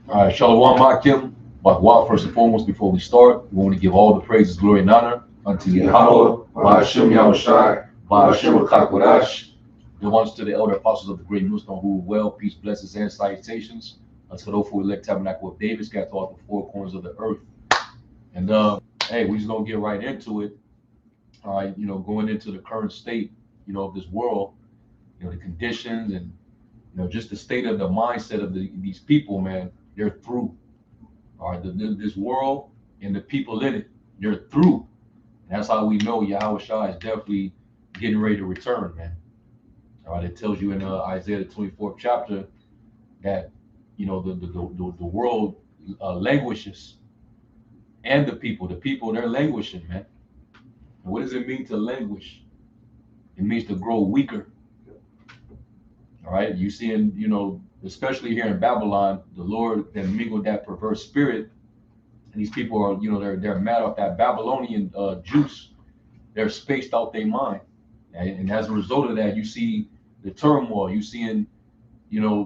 All right, Shalom Akim. But first and foremost, before we start, we want to give all the praises, glory, and honor unto Yahweh, Ba'ashem Yahushai, Ba'ashem Chakodash. Belongs to the elder apostles of the great millstone who well, peace, blessings, and salutations unto those who elect tabernacle of David, scattered throughout the four corners of the earth. And hey, we just gonna get right into it. All right, going into the current state, of this world, the conditions and just the state of the mindset of these people, man. They're through. All right, this world and the people in it, they're through. And that's how we know Yahweh Shai is definitely getting ready to return, man. All right, it tells you in Isaiah the 24th chapter that the world languishes, and the people they're languishing, man. And what does it mean to languish? It means to grow weaker. All right, you see especially here in Babylon, the Lord then mingled that perverse spirit, and these people are they're mad off that Babylonian juice. They're spaced out their mind, and as a result of that, you see the turmoil. You see in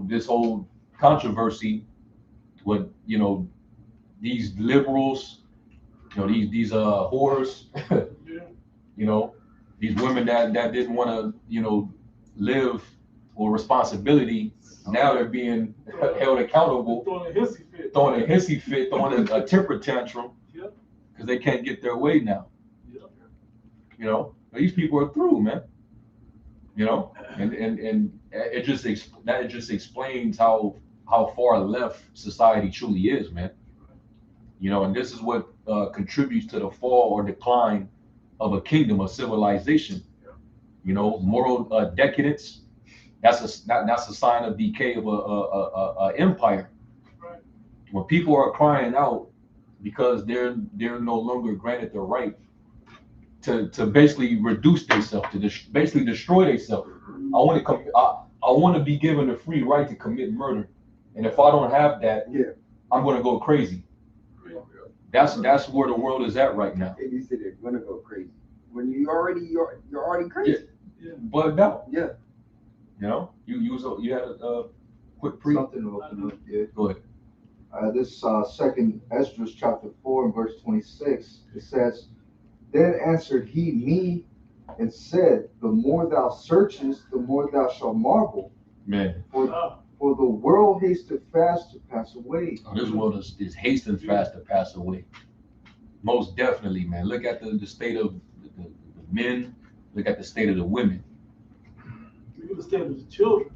this whole controversy with these liberals, these whores, these women that didn't want to live with responsibility. Now they're being held accountable, throwing a hissy fit, throwing a temper tantrum because they can't get their way now. These people are through, man. And it just explains how far left society truly is, man. And this is what contributes to the fall or decline of a kingdom, a civilization. Moral decadence. That's a sign of decay of a empire. Right. When people are crying out because they're no longer granted the right to basically reduce themselves, to basically destroy themselves. I want to be given the free right to commit murder, and if I don't have that, I'm going to go crazy. That's where the world is at right now. And you said they're going to go crazy when you're already crazy. Yeah. Bugged out. Yeah. You had a quick pre. Something to open up. Yeah. Go ahead. This second Esdras chapter 4 and verse 26. It says, "Then answered he me and said, The more thou searchest, the more thou shalt marvel. Man. For the world hasteth fast to pass away." This world is hasting fast to pass away. Most definitely, man. Look at the state of the men. Look at the state of the women. Look at the state of the children.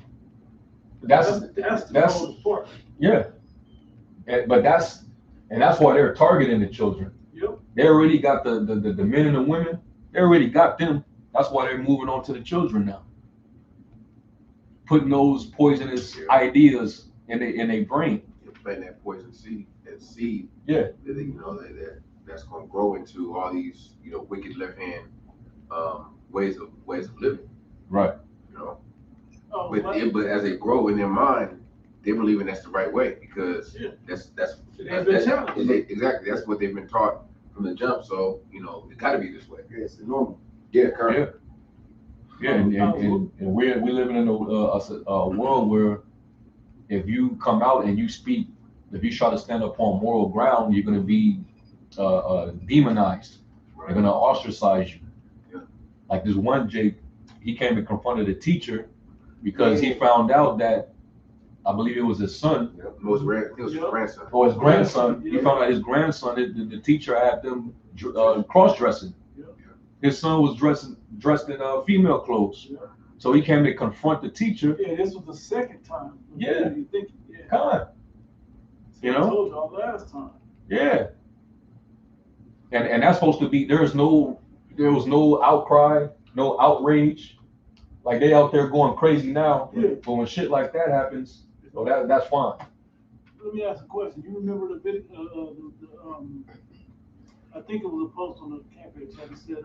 That's the hardest part. Yeah. But that's why they're targeting the children. Yep. They already got the men and the women. They already got them. That's why they're moving on to the children now. Putting those poisonous ideas in their brain. You're planting that poison seed, Yeah. That's going to grow into all these, wicked left hand ways of living. Right. But as they grow in their mind, they believe that's the right way because that's exactly that's what they've been taught from the jump. So it got to be this way. Yeah, it's the normal. Yeah, correct. Yeah, and we're living in a world where if you come out and you speak, if you try to stand up on moral ground, you're going to be demonized. They're going to ostracize you. Yeah. Like this one Jake, he came and confronted a teacher because he found out that, I believe it was his son. Yeah. It was his grandson. Or his grandson. He found out his grandson, the teacher had them cross-dressing. His son was dressed in female clothes. Yeah. So he came to confront the teacher. Yeah, this was the second time. Yeah. You think, Come on. I told y'all last time. Yeah. And that's supposed to be, there was no outcry, no outrage. Like they out there going crazy now. Yeah. But when shit like that happens, that's fine. Let me ask a question. You remember the video, I think it was a post on the campus that said,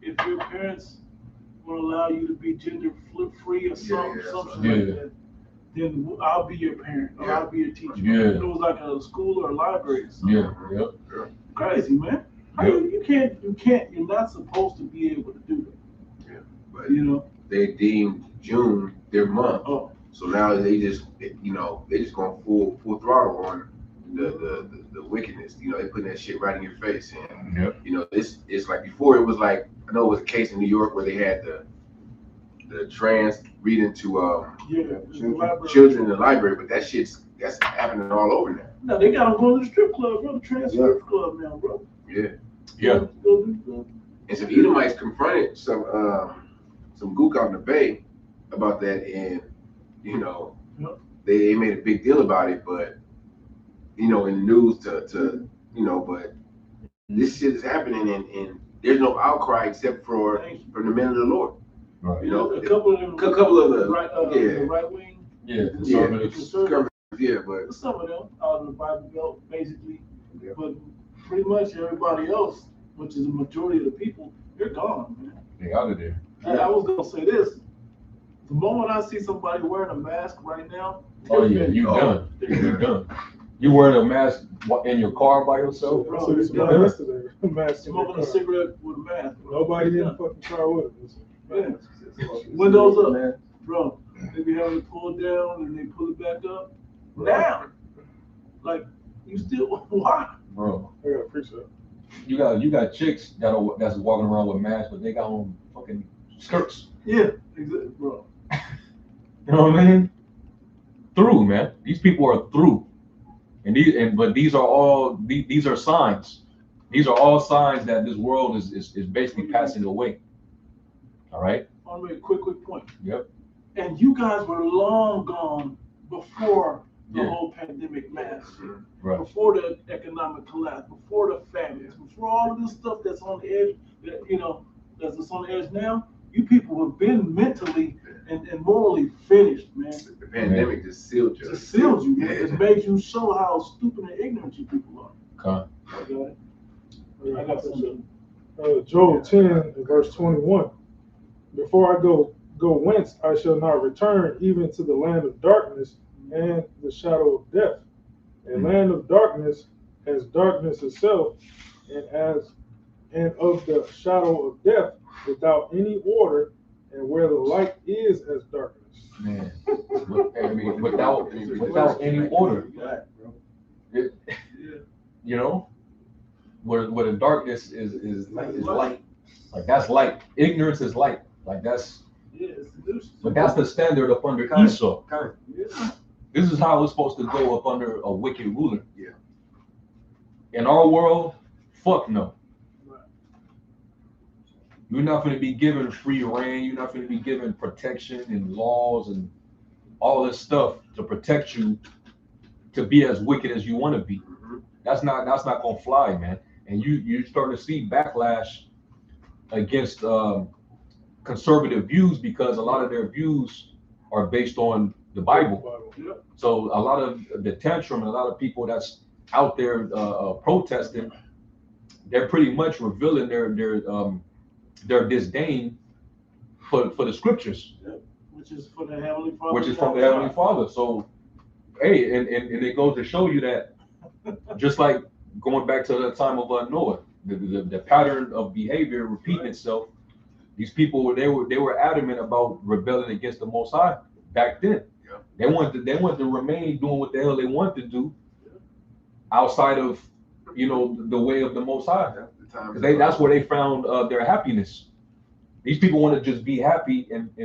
if your parents will allow you to be gender free or something like that, then I'll be your parent or I'll be your teacher. Yeah. It was like a school or a library or something. Yeah. Crazy, man. You're not supposed to be able to do that. Yeah. But they deemed June their month. Oh. So now they just, you know, they just going full throttle on the wickedness. You know, they putting that shit right in your face. And you know, it's like before it was like, I know it was a case in New York where they had the trans reading to children in the library, but that's happening all over now. No, they got them going to the strip club, bro. The trans strip club now, bro. Yeah. And some Edomites confronted some gook out in the Bay about that, and you know, they made a big deal about it, but you know, in the news to you know, but this shit is happening, and there's no outcry except for the men of the Lord. Right. You know, a couple of them, the right wing, conservatives, but some of them out of the Bible Belt, basically, but pretty much everybody else, which is the majority of the people, they're gone, man. They out of there. I was gonna say this: the moment I see somebody wearing a mask right now, you done. You done. You wearing a mask in your car by yourself? Bro, So this was yesterday. Mask smoking a cigarette with a mask. Bro. Nobody in the fucking car with us. Man. Windows up, bro. They be having it pulled down and they pull it back up. Now, like you still why? Bro, I gotta appreciate it. You got chicks that's walking around with masks, but they got on fucking skirts. Yeah, exactly, bro. You know what I mean? Through, man. These people are through, but these are signs. These are all signs that this world is basically passing away. All right. I want to make a quick point. Yep. And you guys were long gone before the whole pandemic mass, right. Before the economic collapse, before the famines, before all of this stuff that's on the edge, that's on the edge now. You people have been mentally and morally finished, man. The pandemic just sealed you. Just sealed you, man. It made you show how stupid and ignorant you people are. Okay. I got something. Joel 10 and verse 21. Before I go whence I shall not return, even to the land of darkness and the shadow of death. A land of darkness as darkness itself, and of the shadow of death, without any order, and where the light is as darkness. Man, without any order. You know, where the darkness is light. Like that's light. Ignorance is light. Like that's. But that's the standard up under Esau. This is how it's supposed to go up under a wicked ruler. Yeah. In our world, fuck no. You're not going to be given free reign. You're not going to be given protection and laws and all this stuff to protect you to be as wicked as you want to be. That's not going to fly, man. And you start to see backlash against conservative views because a lot of their views are based on the Bible. So a lot of the tantrum and a lot of people that's out there protesting, they're pretty much revealing their disdain for the scriptures, which is from the Heavenly Father. Which is from the Heavenly Father. So, hey, and it goes to show you that, just like going back to the time of Noah, the pattern of behavior repeating itself. These people they were adamant about rebelling against the Most High back then. Yeah. They wanted to remain doing what the hell they wanted to do outside of the way of the Most High. Because that's where they found their happiness. These people want to just be happy and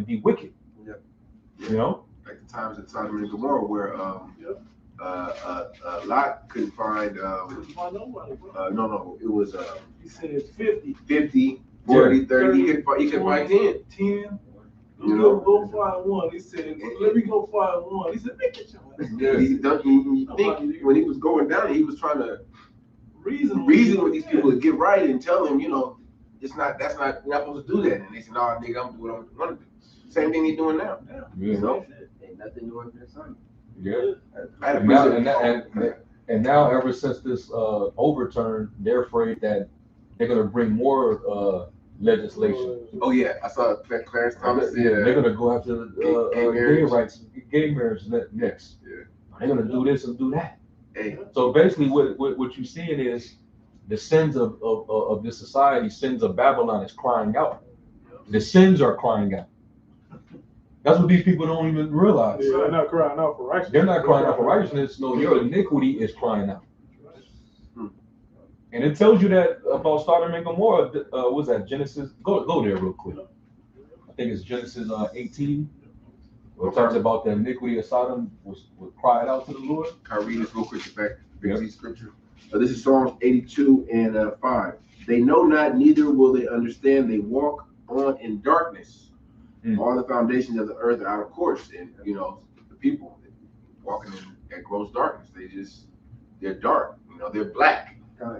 be wicked. Yeah. You know? Like the times of Sodom and Gomorrah where Lot couldn't find no, it was he said it's 50. 50, 40, 30, he could find 10. 10. Go find one. He said, let me go find one. He said, make it your ass. Yeah. You think when he was going down, he was trying to reason with these people to get right and tell them, you're not supposed to do that. And they said, no, nigga, I'm doing what I want to do. Same thing he's doing now. Yeah. You know? Ain't nothing new under the sun. Yeah. And now, ever since this overturn, they're afraid that they're gonna bring more legislation. Oh yeah, I saw Clarence Thomas. Yeah, they're gonna go after gay rights, gay marriage next. Yeah, they're gonna do this and do that. Hey. So basically, what you're seeing is the sins of this society, sins of Babylon is crying out. The sins are crying out. That's what these people don't even realize. Yeah, they're not crying out for righteousness. They're not crying out for righteousness. No, your iniquity is crying out. And it tells you that about Sodom and Gomorrah. What's that? Genesis. Go there real quick. I think it's Genesis 18. Where it talks about the iniquity of Sodom was cried out to the Lord. Can I read this real quick? Back scripture. This is Psalms 82 and 5. They know not, neither will they understand. They walk on in darkness. All the foundations of the earth are out of course. And the people walking in gross darkness. They're dark. They're black. I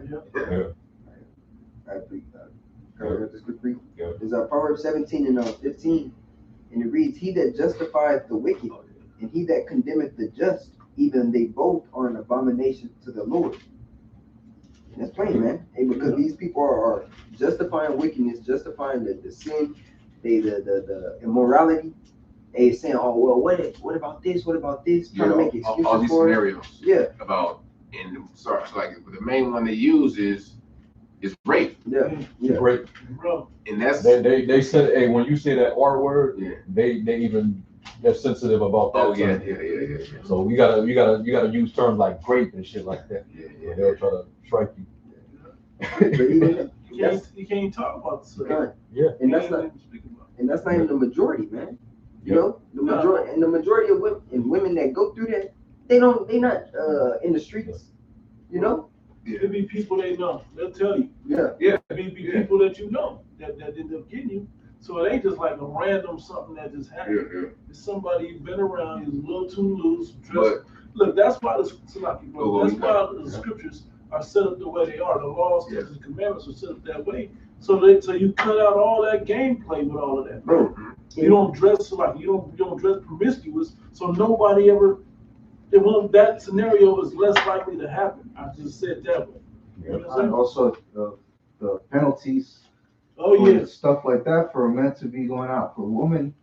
agree. Can I read this quickly? Yeah. It's Proverbs 17 and 15. And it reads, he that justifieth the wicked, and he that condemneth the just, even they both are an abomination to the Lord. And that's plain, man. Hey, because these people are justifying wickedness, justifying the sin, the immorality. They saying, oh well, what about this? What about this? Trying to make excuses all these for scenarios. Yeah. About like the main one they use is rape. Yeah. Rape. Bro, And that's They said, hey, when you say that R word, yeah. they're sensitive about that. Oh yeah, term. yeah. So you gotta use terms like grape and shit like that. Yeah. They'll try to strike you. But even you can't talk about this. Yeah. And that's not even the majority, man. The majority of women that go through that, they're not in the streets. It be people they know. They'll tell you. Yeah. It be people that you know that end up getting you. So it ain't just like a random something that just happened. Yeah. It's somebody you've been around, he's a little too loose. Look, that's why the scriptures are set up the way they are. The laws, statutes, and commandments are set up that way. So you cut out all that gameplay with all of that, bro. You don't dress you don't dress promiscuous, so nobody ever. That scenario is less likely to happen. I just said that way. And also the penalties. Oh for yeah. Stuff like that for a man to be going out. For women,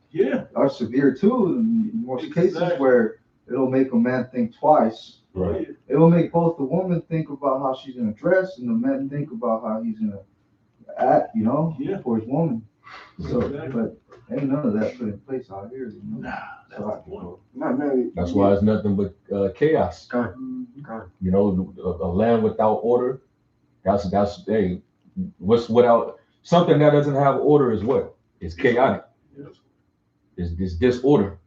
are severe too. In most cases where it'll make a man think twice. Right. It'll make both the woman think about how she's gonna dress and the man think about how he's gonna act, for his woman. So, but ain't none of that put in place out here. Nah, that's the point. That's why it's nothing but chaos. A land without order. That's what's without something that doesn't have order is what? It's chaotic. It's disorder.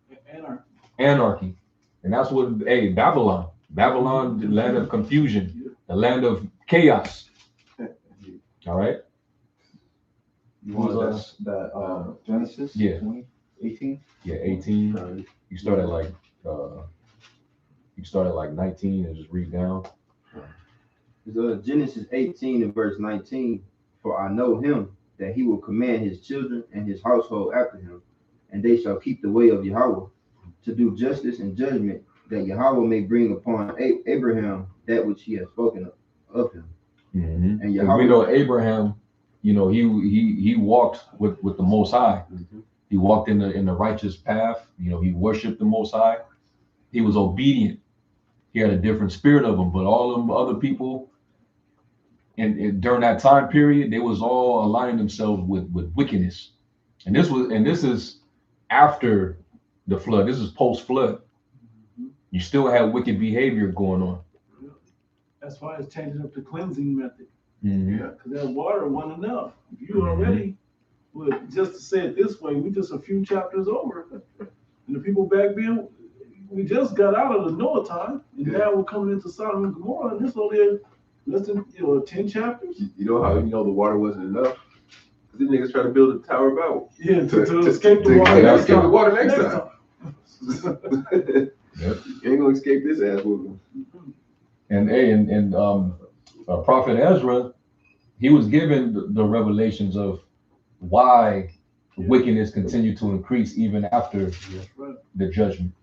Anarchy. And that's what Babylon, the land of confusion, the land of chaos. All right. You want that Genesis? Yeah. 18? Yeah, 18. You start at like 19 and just read down. Genesis 18 and verse 19. For I know him that he will command his children and his household after him, and they shall keep the way of Yahweh, to do justice and judgment, that Yahweh may bring upon Abraham that which he has spoken of him. Mm-hmm. And Yahweh, we know Abraham, he walked with the Most High. Mm-hmm. He walked in the righteous path. He worshipped the Most High. He was obedient. He had a different spirit of him, but all them other people, and during that time period, they was all aligning themselves with wickedness. And this is after the flood. This is post flood. You still have wicked behavior going on. That's why it's changing up the cleansing method. Mm-hmm. Because that water wasn't enough. You already, just to say it this way, we just a few chapters over. And the people back then, we just got out of the Noah time, and now we're coming into Sodom and Gomorrah, and this only less than 10 chapters. You know how the water wasn't enough? Because these niggas try to build a Tower of Babel. Yeah, to escape the water. To escape the water next time. You ain't gonna escape this ass whooping. And Prophet Ezra, he was given the revelations of why wickedness continued to increase even after the judgment.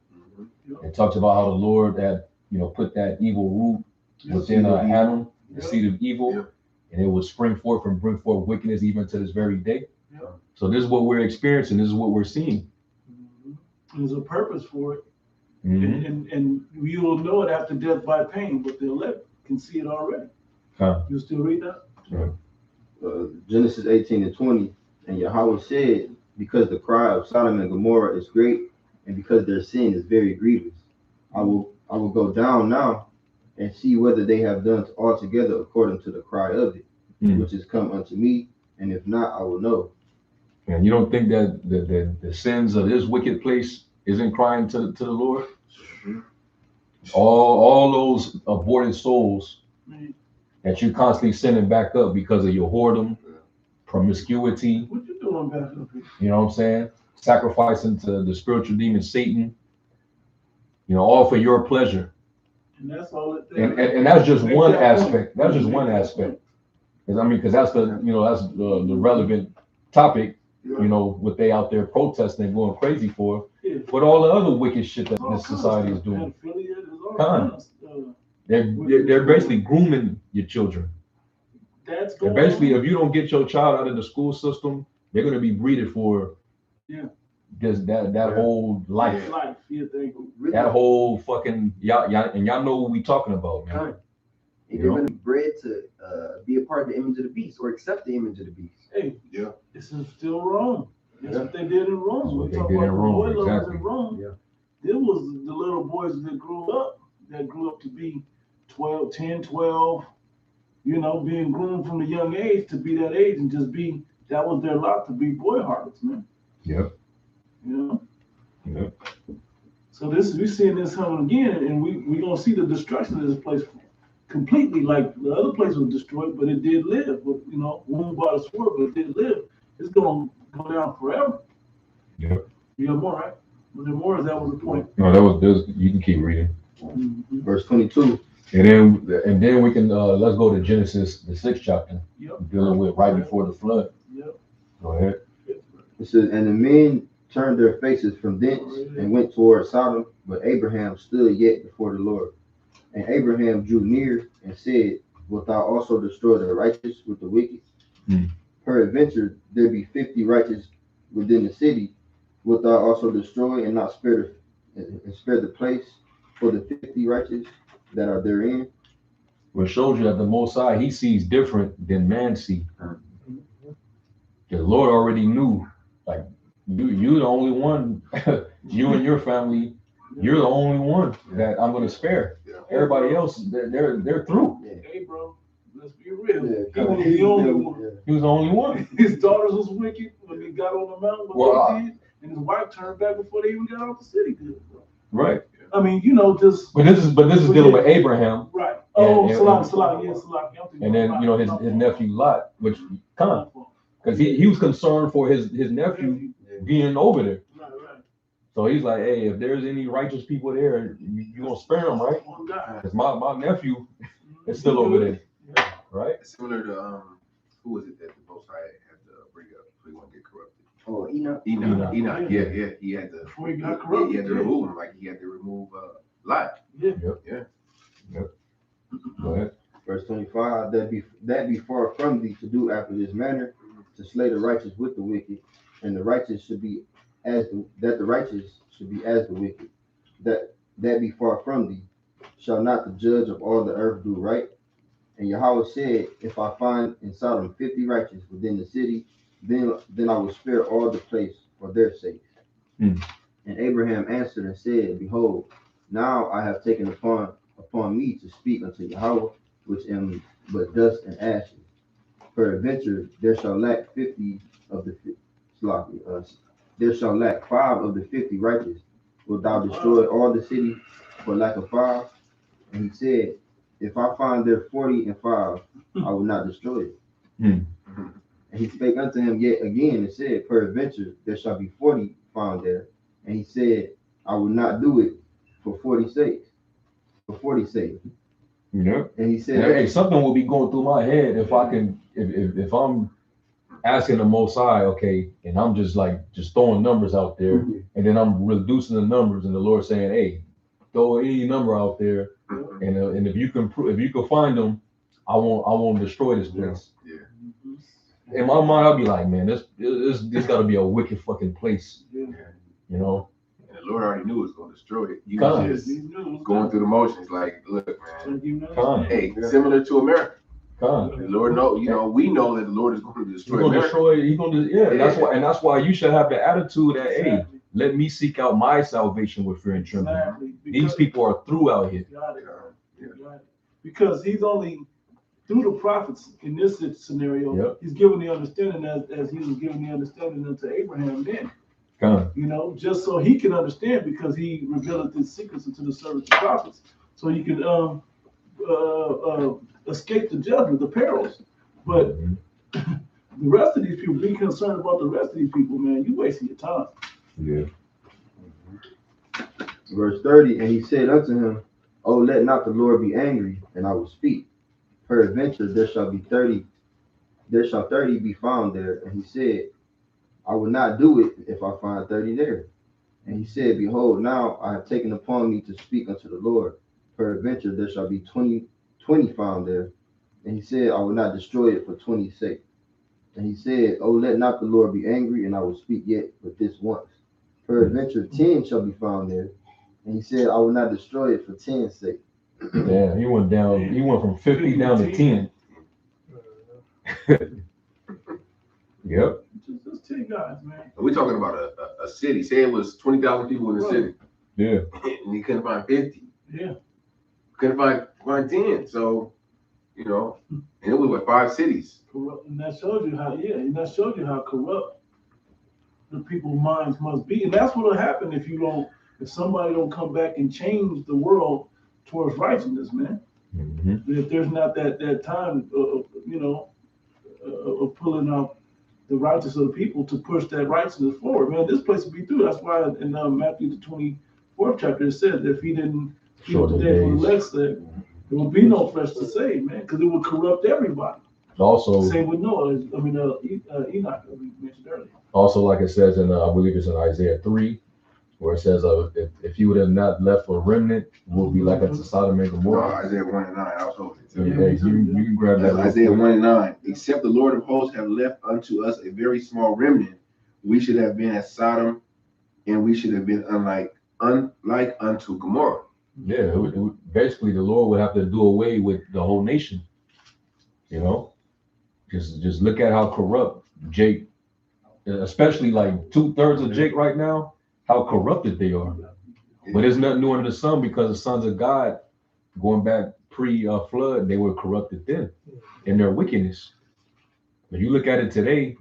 It talks about how the Lord had, put that evil root within Adam, the seed of evil, and it would spring forth and bring forth wickedness even to this very day. So this is what we're experiencing. This is what we're seeing. There's a purpose for it. Mm-hmm. And we will know it after death by pain, but the elect can see it already. You still read that? Genesis 18 and 20. And Yahweh said, because the cry of Sodom and Gomorrah is great, and because their sin is very grievous. I will go down now and see whether they have done altogether according to the cry of it, which is come unto me, and if not, I will know. And you don't think that the sins of this wicked place isn't crying to the Lord? All those aborted souls that you constantly sending back up because of your whoredom, promiscuity. What you doing back up here? You know what I'm saying? Sacrificing to the spiritual demon Satan. You know, all for your pleasure. And that's all it and that's just one aspect. That's just one aspect. Because that's the relevant topic. You know, what they out there protesting and going crazy for. Yeah. But all the other wicked shit that this society is doing. They're basically grooming your children. And basically, if you don't get your child out of the school system, they're going to be breeded for that whole life. That whole fucking y'all know what we talking about, man. If you're going to be bred to be a part of the image of the beast or accept the image of the beast. Hey, this is still wrong. That's what they did in Rome. That's what they did in Rome, exactly. In Rome. There was the little boys that grew up to be 12, 10, 12, you know, being groomed from a young age to be that age and just be, that was their lot, to be boy harlots, man. Yep. You know? Yep. So we're seeing this happen again, and we gonna see the destruction of this place completely. Like the other place was destroyed, but it did live. But, you know, wound by the sword, but it did live. It's gonna go down forever. Yep. You have more, right? Was there more? That was the point. No, you can keep reading. Mm-hmm. Verse 22. And then we can let's go to Genesis, the 6th chapter, dealing with right before the flood. Yep. Go ahead. It says, and the men turned their faces from thence and went toward Sodom, but Abraham stood yet before the Lord. And Abraham drew near and said, wilt thou also destroy the righteous with the wicked? Peradventure there be 50 righteous within the city. Wilt thou also destroy and not spare the place for the 50 righteous that are therein? Well, it shows you that the Most High, he sees different than man see. The Lord already knew, like, you the only one, you and your family, you're the only one that I'm going to spare. Everybody else, they're through. Hey, bro, let's be real. Yeah, He was the only one. He was the only one. His daughters was wicked when he got on the mountain, they did, and his wife turned back before they even got out the city. Right. I mean, you know, just. But this is dealing with Abraham. Right. Salah. Yeah. And then, you know, his nephew Lot, which because he was concerned for his nephew being over there. Right. So he's like, hey, if there's any righteous people there, you gonna spare them, right? Because my nephew is still over there, right? Similar to who was it that the Most High had to bring up so he won't get corrupted? Oh, Enoch. Enoch. Yeah. He had to. Before he got corrupted. He had to remove him, like he had to remove Lot. Yep. Go ahead. Verse 25, that be far from thee to do after this manner, to slay the righteous with the wicked, and the righteous should be as the righteous should be as the wicked. That be far from thee. Shall not the judge of all the earth do right? And Yahweh said, if I find in Sodom 50 righteous within the city, then I will spare all the place for their sakes. And Abraham answered and said, behold, now I have taken upon me to speak unto Yahweh, which am but dust and ashes. Peradventure there shall lack 50 of the there shall lack 5 of the 50 righteous. Wilt thou destroy all the city for lack of 5? And he said, if I find there 40 and 5, I will not destroy it. And he spake unto him yet again and said, peradventure there shall be 40 found there. And he said, I will not do it for 40's sake. For 40's sake. Yeah. And he said, hey, something will be going through my head if I can, if I'm asking the Most High, okay, and I'm just throwing numbers out there, and then I'm reducing the numbers, and the Lord saying, hey, throw any number out there, and if you can find them, I won't destroy this place. Yeah. In my mind, I'll be like, man, this got to be a wicked fucking place, you know. And the Lord already knew it was going to destroy it. You was just going through the motions, like, look, man. Hey, similar to America. God. The Lord know, we know that the Lord is going to He's destroy gonna America. destroy it. He's gonna, and that's why you should have the attitude that, hey, Exactly. let me seek out my salvation with fear and trembling. Exactly. These people are through out here. Got it. Got it. Because he's only through the prophets in this scenario. Yep. He's given the understanding as he was giving the understanding unto Abraham then. God. Just so he can understand, because he revealed his secrets unto the servants of prophets, so he could escape the judgment, the perils. But the rest of these people, be concerned about the rest of these people, man. You wasting your time. Yeah. Verse 30, and he said unto him, Oh, let not the Lord be angry, and I will speak. Peradventure there shall 30 be found there. And he said, I will not do it if I find 30 there. And he said, Behold, now I have taken upon me to speak unto the Lord. Peradventure there shall be 20 found there. And he said, I will not destroy it for 20's sake. And he said, Oh, let not the Lord be angry, and I will speak yet but this once. Peradventure 10 shall be found there. And he said, I will not destroy it for 10's sake. Yeah, he went from 50 down to 10. Yep. Just 10 guys, man. We're talking about a city. Say it was 20,000 people in the city. Yeah. And he couldn't find 50. Yeah. Couldn't find 10. So, and it was 5 cities. Corrupt. And that showed you how corrupt the people's minds must be. And that's what'll happen if somebody don't come back and change the world towards righteousness, man. Mm-hmm. If there's not that time, of pulling out the righteousness of the people to push that righteousness forward, man, this place will be through. That's why in Matthew the 24th chapter it said that if he didn't speak the day for the elect, there will be no flesh to save, man, because it would corrupt everybody. Also, same with Noah. Enoch, that we mentioned earlier. Also, like it says in, I believe it's in Isaiah 3, where it says, if you would have not left a remnant, we'll be like unto Sodom and Gomorrah. Isaiah 1 and 9, I was holding it. You can grab that. Isaiah 1 and 9. Except the Lord of hosts have left unto us a very small remnant, we should have been as Sodom, and we should have been unlike unto Gomorrah. Yeah, basically the Lord would have to do away with the whole nation. Just look at how corrupt Jake, especially like 2/3 of Jake right now, how corrupted they are. But there's nothing new under the sun, because the sons of God, going back pre-flood, they were corrupted then in their wickedness. If you look at it today,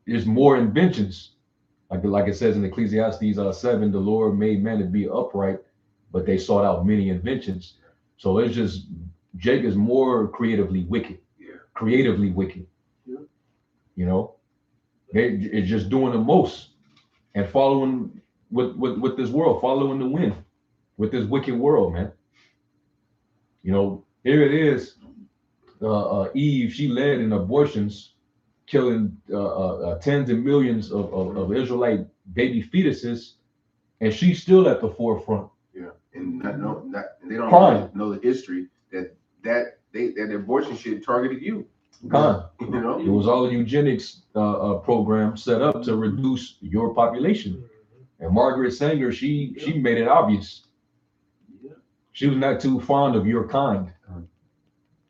there's more inventions. Like it says in Ecclesiastes 7, the Lord made man to be upright, but they sought out many inventions. So it's just, Jake is more creatively wicked. Creatively wicked. It's just doing the most and following with this world, following the wind with this wicked world, man. Here it is. Eve, she led in abortions, killing tens of millions of Israelite baby fetuses, and she's still at the forefront. Yeah, and they don't Crime. know the history that the abortion shit targeted you. It was all a eugenics program set up to reduce your population. And Margaret Sanger, she made it obvious. Yeah. She was not too fond of your kind.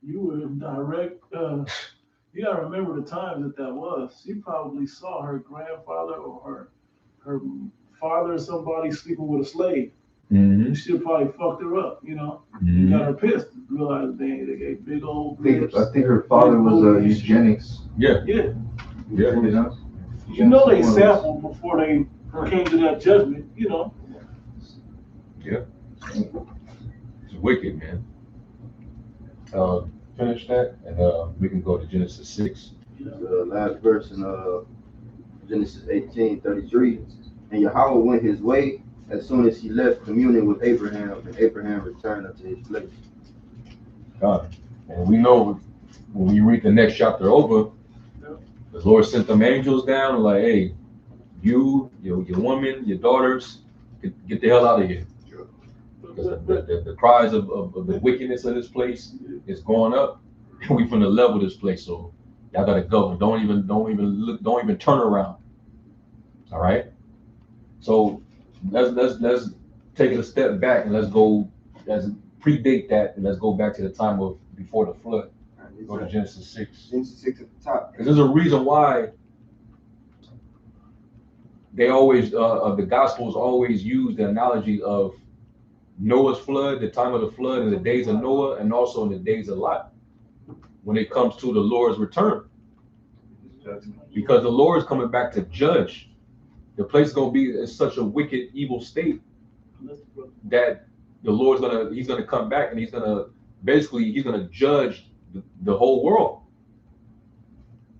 You were direct. You gotta remember the time that was. She probably saw her grandfather or her father or somebody sleeping with a slave. Mm-hmm. And she probably fucked her up, Mm-hmm. Got her pissed. Realized they gave big old. I think her father was eugenics. Yeah. Yeah. Yeah. They sampled before they came to that judgment. Yeah. It's wicked, man. Finish that, and we can go to Genesis 6. The last verse in Genesis 18:33. And Yahweh went his way as soon as he left communing with Abraham, and Abraham returned unto his place. God. And we know when we read the next chapter over, the Lord sent them angels down, like, hey, you, your woman, your daughters, get the hell out of here. Because the cries of the wickedness of this place is going up, and we finna level this place. So y'all gotta go. Don't even look. Don't even turn around. All right. So let's take it a step back and let's predate that, and let's go back to the time of before the flood. Go to Genesis 6. Genesis 6 at the top. Because there's a reason why they always, the Gospels always use the analogy of Noah's flood, the time of the flood, in the days of Noah, and also in the days of Lot, when it comes to the Lord's return. Because the Lord is coming back to judge. The place is going to be in such a wicked, evil state that the Lord's he's gonna come back, and he's gonna judge the whole world.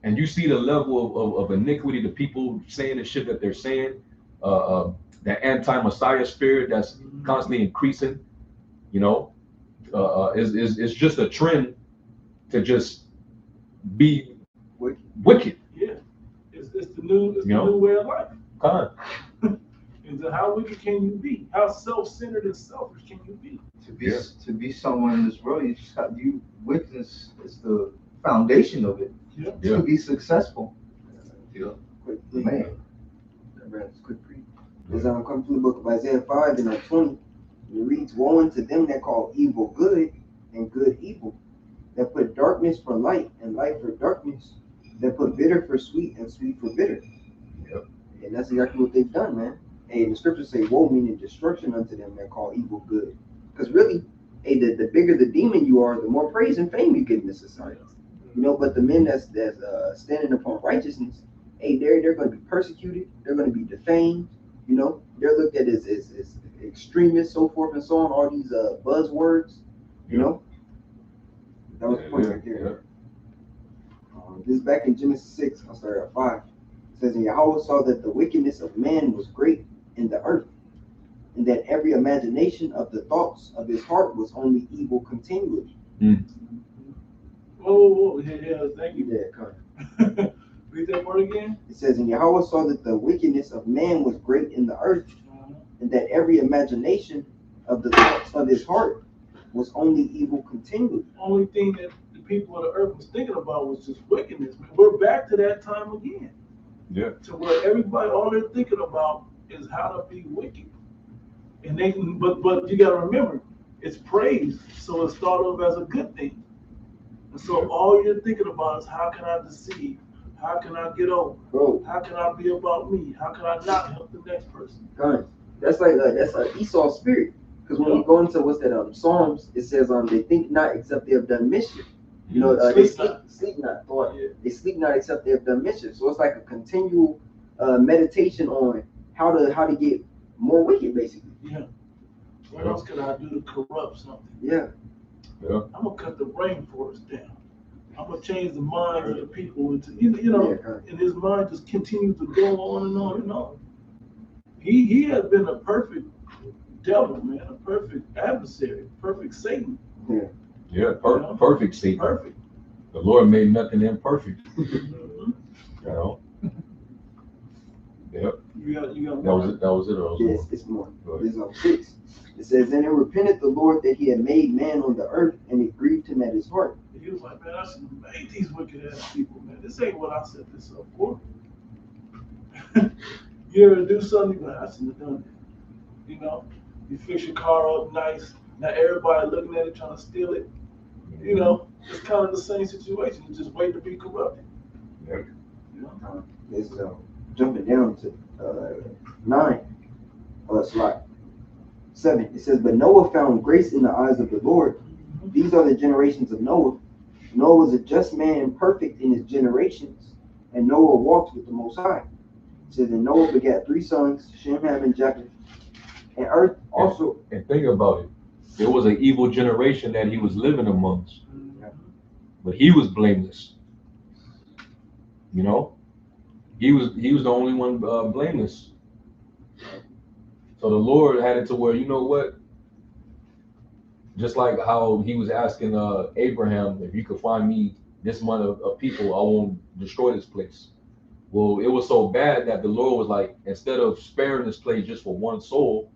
And you see the level of iniquity, the people saying the shit that they're saying, the anti-Messiah spirit that's constantly increasing, you know, is just a trend to just be wicked. Yeah, it's the new way of life. Con. And how wicked can you be? How self-centered and selfish can you be? To be someone in this world, you witness is the foundation of it. Yeah. To be successful. Quick, Man. Quick read. As I come to the book of Isaiah 5 and 20, it reads, "Woe unto them that call evil good and good evil, that put darkness for light and light for darkness, that put bitter for sweet and sweet for bitter." Yep. And that's exactly what they've done, man. Hey, the scriptures say, "Woe," meaning destruction unto them that call evil good. Because really, hey, the bigger the demon you are, the more praise and fame you get in this society. You know, but the men that's standing upon righteousness, hey, they're going to be persecuted. They're going to be defamed. You know, they're looked at as extremists, so forth and so on. All these buzzwords. You know, that was the point right there. This is back in Genesis 6. I'll start at 5. It says, "And Yahweh saw that the wickedness of man was great in the earth, and that every imagination of the thoughts of his heart was only evil continually." Oh, yeah, thank you. Yeah, come on. Read that word again. It says, "And Yahweh saw that the wickedness of man was great in the earth, and that every imagination of the thoughts of his heart was only evil continually." Only thing that the people of the earth was thinking about was just wickedness. Man. We're back to that time again. Yeah. To where everybody, all they're thinking about is how to be wicked. And they, but you got to remember, it's praise, so it's thought of as a good thing. And so all you're thinking about is how can I deceive? How can I get over? Bro, How can I be about me? How can I not help the next person? that's like that's Esau's spirit. Because when we go into what's that Psalms, it says they think not except they have done mischief. You know, they sleep not. Yeah. They sleep not except they have done mischief. So it's like a continual meditation on how to get more wicked, basically. Yeah. What else can I do to corrupt something? Yeah. Yeah. I'm gonna cut the rainforest down. I'm gonna change the minds of the people into you know, and his mind just continues to go on and on and on. He has been a perfect devil, man, a perfect adversary, perfect Satan. Yeah, perfect Satan. Perfect. The Lord made nothing imperfect. Mm-hmm. You know. Yep. You got That was it. Yes, it's more. This is 6. It says, "And it repented the Lord that he had made man on the earth, and it grieved him at his heart." He was like, man, I should have made these wicked ass people, man. This ain't what I set this up for. You ever do something, like, I shouldn't have done that. You know, you fix your car up nice. Now everybody looking at it trying to steal it. You know, it's kind of the same situation. You just wait to be corrupted. Yeah. You know? It's jumping down to 9. Slide 7. It says, "But Noah found grace in the eyes of the Lord." These are the generations of Noah. Noah was a just man and perfect in his generations, and Noah walked with the Most High. It says, "And Noah begat 3 sons, Shem, Ham, and Japheth. And earth also." And think about it. There was an evil generation that he was living amongst, but he was blameless. You know, he was the only one blameless. So the Lord had it to where, you know what? Just like how he was asking Abraham, if you could find me this amount of people, I won't destroy this place. Well, it was so bad that the Lord was like, instead of sparing this place just for one soul,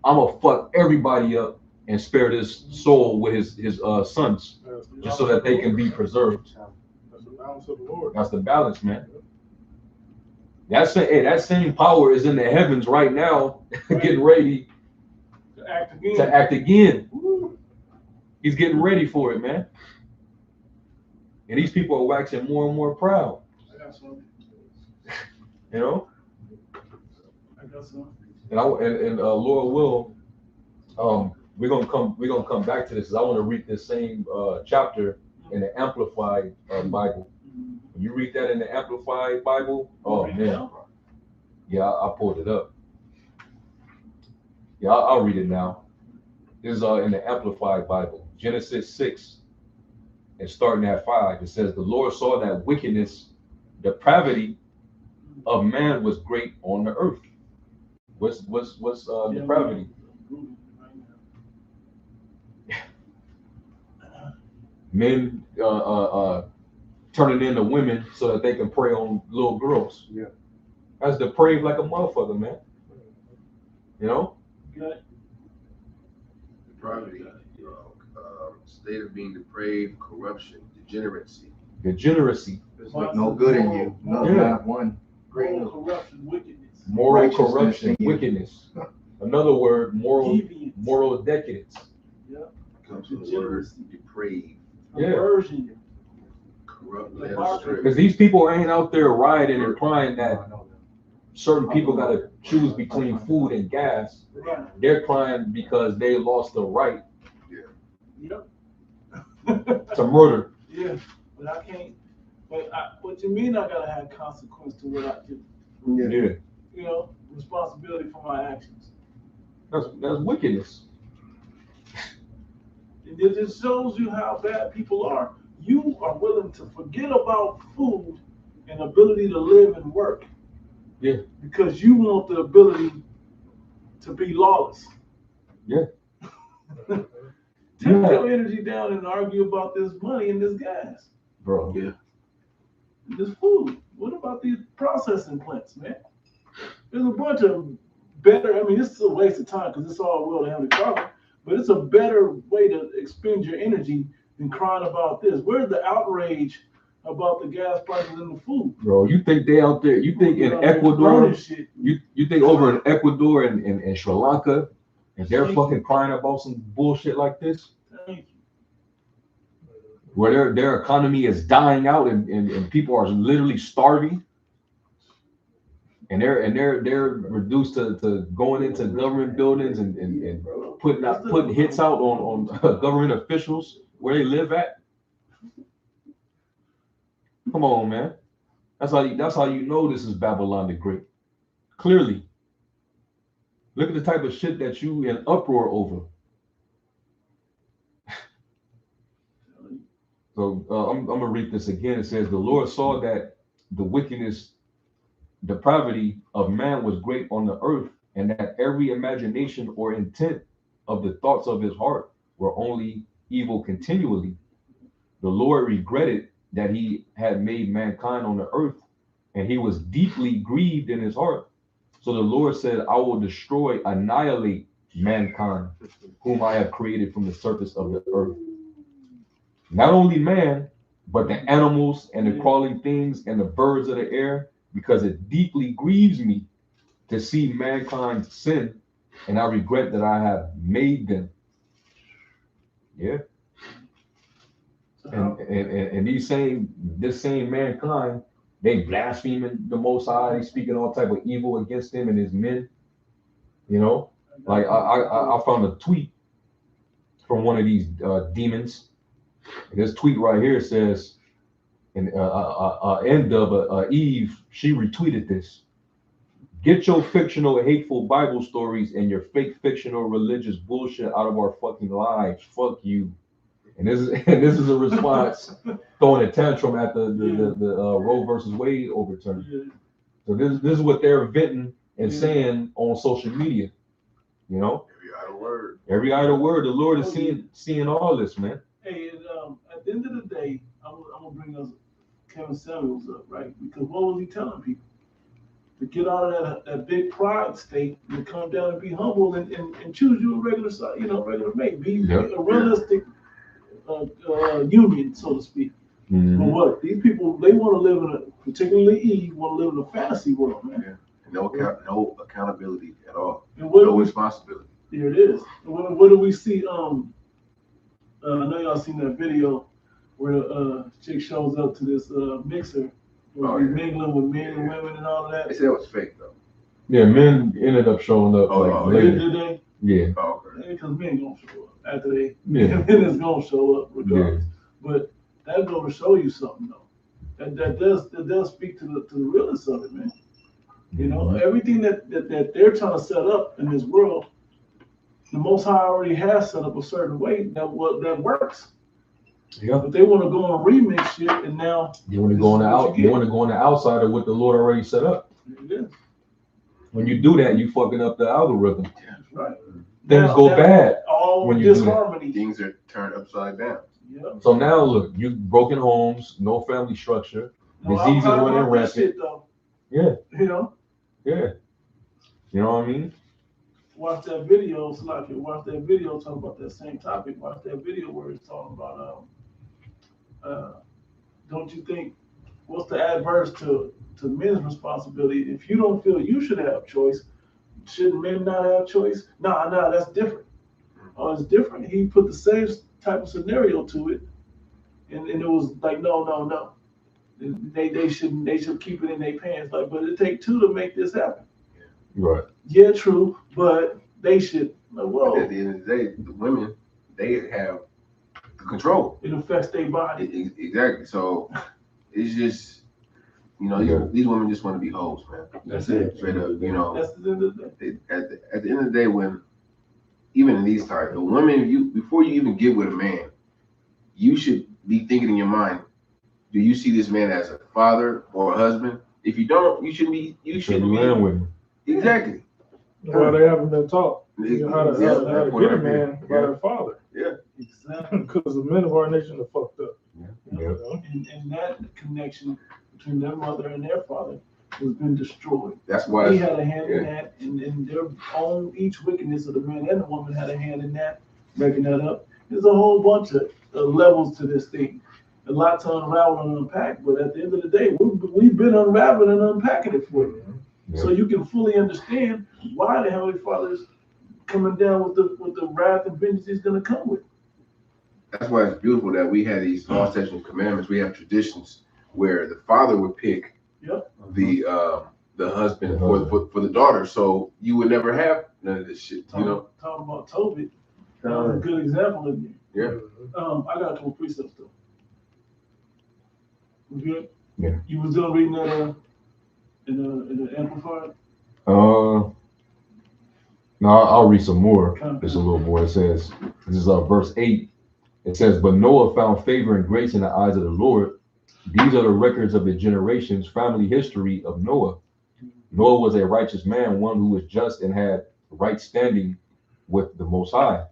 I'm gonna fuck everybody up and spare this soul with his sons, just so that they can be preserved. That's the balance of the Lord. That's the balance, man. That same power is in the heavens right now, getting ready to act again. He's getting ready for it, man. And these people are waxing more and more proud. I got some. You know? I got some. And Lord will, we're gonna come back to this, because I want to read this same chapter in the Amplified Bible. When you read that in the Amplified Bible, oh man, yeah, I pulled it up. Yeah, I'll read it now. This is in the Amplified Bible, Genesis 6, and starting at 5. It says, "The Lord saw that wickedness, depravity of man was great on the earth." What's depravity? Men turning into women so that they can prey on little girls. Yeah. That's depraved like a motherfucker, man. You know? Depravity, state of being depraved, corruption, degeneracy. Degeneracy. There's like no good in you. No, Yeah. not one. Moral corruption, wickedness. Moral Righteousness corruption, in you. wickedness. Another word, Deviance. moral decadence. Comes from the word depraved, Yeah. Aversion. corrupt, Like led Mark- astray. Because these people ain't out there rioting and crying that certain people got to choose between food and gas. Right. They're crying because they lost the right Yep. to murder. Yeah, but I can't. What you mean? I gotta have consequence to what I do. Yeah. You know, responsibility for my actions. That's wickedness. And it just shows you how bad people are. You are willing to forget about food and ability to live and work. Yeah. Because you want the ability to be lawless. Yeah. Take your energy down and argue about this money and this gas. Bro. Yeah. This food. What about these processing plants, man? There's a bunch of better, I mean, this is a waste of time because it's all well and carbon, but it's a better way to expend your energy than crying about this. Where's the outrage about the gas prices and the food? Bro, you think they out there, you think in Ecuador, you think over in Ecuador and Sri Lanka, and they're fucking crying about some bullshit like this? Thank you. Where their economy is dying out and people are literally starving, and they're reduced to going into government buildings and putting hits out on government officials where they live at. Come on, man. That's how you know this is Babylon the Great. Clearly. Look at the type of shit that you in uproar over. So I'm gonna read this again. It says, "The Lord saw that the wickedness, depravity of man was great on the earth, and that every imagination or intent of the thoughts of his heart were only evil continually. The Lord regretted that he had made mankind on the earth, and he was deeply grieved in his heart. So the Lord said, I will destroy, annihilate mankind, whom I have created from the surface of the earth. Not only man, but the animals and the crawling things and the birds of the air, because it deeply grieves me to see mankind sin, and I regret that I have made them." Yeah. And this same mankind, they blaspheming the Most High, they speaking all type of evil against him and his men. You know, like I found a tweet from one of these demons. And this tweet right here says, and end of Eve, she retweeted this. "Get your fictional hateful Bible stories and your fake fictional religious bullshit out of our fucking lives. Fuck you." And this is a response throwing a tantrum at the Roe versus Wade overturn. So this is what they're venting and saying on social media. You know, every idle word. The Lord is seeing all this, man. Hey, and, at the end of the day, I'm gonna bring us Kevin Samuels up, right? Because what was he telling people? To get out of that big pride state and come down and be humble and choose you a regular mate. Be a realistic union, so to speak. Mm-hmm. But what these people, they want to live particularly Eve, want to live in a fantasy world, man. Yeah. No accountability at all. And what no responsibility. Here it is. And what do we see? I know y'all seen that video where chick shows up to this mixer, Oh, where yeah. mingling with men and women and all They that. said it was fake though. Yeah, men ended up showing up Oh, like oh, later. Did they? Yeah, Oh, okay. Because men gonna show up after they. Yeah. Men is gonna show up regardless. But that go to show you something though. That does speak to the realness of it, man. You know, everything that they're trying to set up in this world, the Most High already has set up a certain way that works. Yeah. But they want to go and remix shit, and now You want to this go on is the what out. you You get. want to go on the outside of what the Lord already set up. it is. When you do that, you fucking up the algorithm. That's right. Things Now- go now, bad All when you do that. disharmony. Things are turned upside down. Yep. So now look, you broken homes, no family structure, No, I'm diseases high running about this rampant. shit though. Yeah, You know, yeah. You know what I mean? watch that video. So like, watch that video talk about that same topic. Watch that video where it's talking about don't you think what's the adverse to men's responsibility? If you don't feel you should have choice, shouldn't men not have choice? Nah, that's different. Oh, it's different. He put the same type of scenario to it, and it was like, no. They should keep it in their pants. Like, but it take two to make this happen. Right. Yeah, true, but they should. Like, But whoa, at the end of the day, the women, they have the control. it affects their body. Exactly. So it's just, you know, Yeah. these women just want to be hoes, man. That's it. Straight up, you know. That's the end of the day. At the end of the day, when even in these times, the women, before you even get with a man, you should be thinking in your mind, do you see this man as a father or a husband? If you don't, you shouldn't be. You Should shouldn't be be. land with me. Exactly. Well, they haven't been taught how to Yeah, get a man by their father. Exactly. Because the men of our nation are fucked up. Yeah. You know? And that connection between their mother and their father has been destroyed. That's why. They had a hand in that, and their own each wickedness of the man and the woman had a hand in that, making that up. There's a whole bunch of levels to this thing. A lot to unravel and unpack, but at the end of the day, we've been unraveling and unpacking it for you. Yeah. So you can fully understand why the Heavenly Father is coming down with the wrath and vengeance he's gonna come with. That's why it's beautiful that we have these law, statutes, and commandments. We have traditions where the father would pick the husband for the daughter, so you would never have none of this shit. You know. Talking about Tobit, that was a good example of it. Yeah. I got a couple precepts though. You good? Yeah. You was done reading that in the Amplified? No, I'll read some more. Just a little more. It says, this is verse 8. It says, but Noah found favor and grace in the eyes of the Lord. These are the records of the generations, family history of Noah. Noah was a righteous man, one who was just and had right standing with the Most High,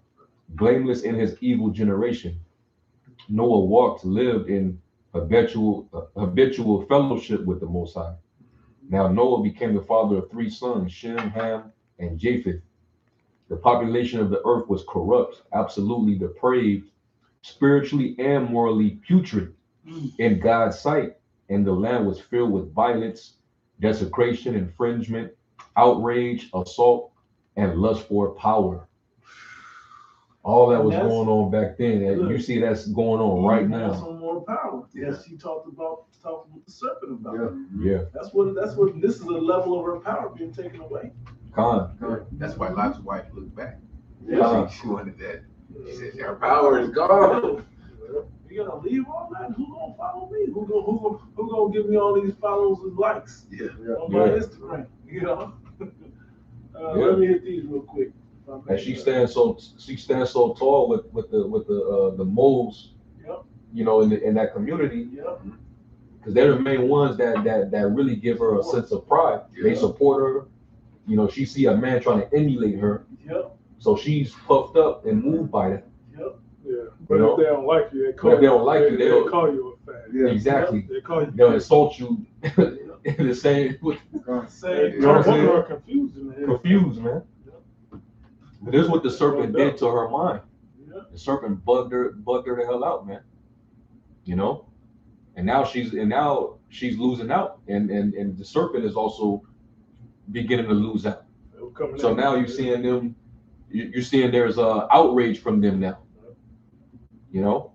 blameless in his evil generation. Noah lived in habitual fellowship with the Most High. Now Noah became the father of 3 sons, Shem, Ham, and Japheth. The population of the earth was corrupt, absolutely depraved, spiritually and morally putrid in God's sight, and the land was filled with violence, desecration, infringement, outrage, assault, and lust for power. All that was going on back then. You see that's going on right now. Some more power. Yes, she talking with the serpent about. Yeah. That's what this is a level of her power being taken away. That's why Lot's wife looked back. Yeah. She wanted that. She said, "Our power is gone." You gonna leave all that? Who gonna follow me? Who gonna give me all these follows and likes on my Instagram? You know. Let me hit these real quick. And she stands so tall with the moles, you know, in that community, because they're the main ones that really give her a sense of pride. They support her. You know, she see a man trying to emulate her, so she's puffed up and moved by that. Yeah, but if they don't like you, they call you a fag. Yeah. Exactly. They call you. They'll insult you in the same. You know what I'm saying? Confused, man. But this is what the serpent did to her mind. The serpent bugged her the hell out, man. You know, and now she's losing out, and the serpent is also beginning to lose out. So now you're seeing them. You're seeing there's outrage from them now. You know,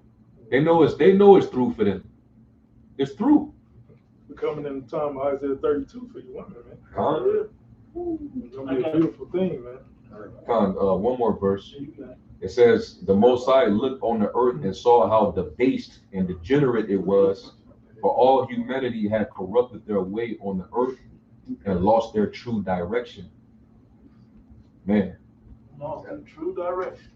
They know it's through for them. It's through. We're coming in the time of Isaiah 32 for you women, man. Con, It's gonna be a beautiful thing, man. one more verse. It says, the Most High looked on the earth and saw how debased and degenerate it was, for all humanity had corrupted their way on the earth and lost their true direction. Man. Lost their true direction.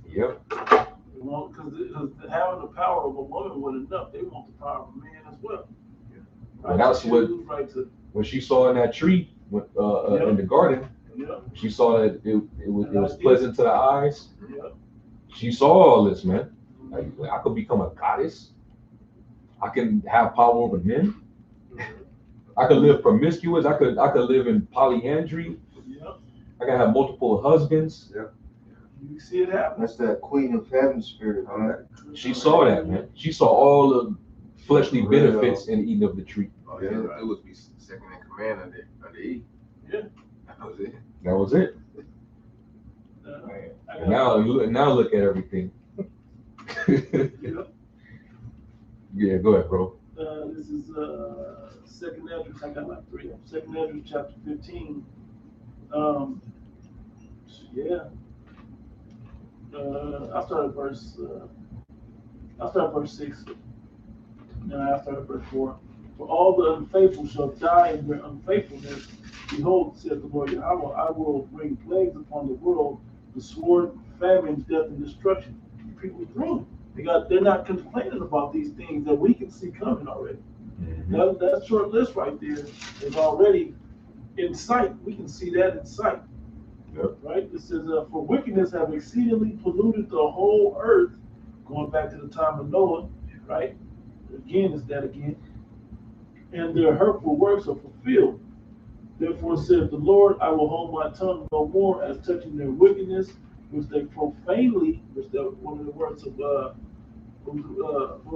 Yep. Because having the power of a woman wasn't enough. They want the power of a man as well. Right? And that's what, when she saw in that tree in the garden, she saw that it was pleasant to the eyes. She saw all this, man. Like, I could become a goddess. I can have power over men. I could live promiscuous. I could live in polyandry. I can have multiple husbands. You see it happen. That's that Queen of Heaven spirit, man. She saw that, man. She saw all the fleshly benefits in eating of the tree. Oh, yeah. It was be second in command under Eve. Yeah. That was it. That was it. And now look at everything. Yeah, go ahead, bro. This is Second Ezra. I got like 3. Second Ezra chapter 15. Yeah. I'll start at verse 6. And I'll start at verse 4. For all the unfaithful shall die in their unfaithfulness. Behold, saith the Lord Yahweh, I will bring plagues upon the world, the sword, famine, death, and destruction. People through. They're not complaining about these things that we can see coming already. That short list right there is already in sight. We can see that in sight. Yep. Right? It says, for wickedness have exceedingly polluted the whole earth, going back to the time of Noah, right? Again, it's that again. And their hurtful works are fulfilled. Therefore saith the Lord, I will hold my tongue no more as touching their wickedness, which they profanely, which that one of the words of what was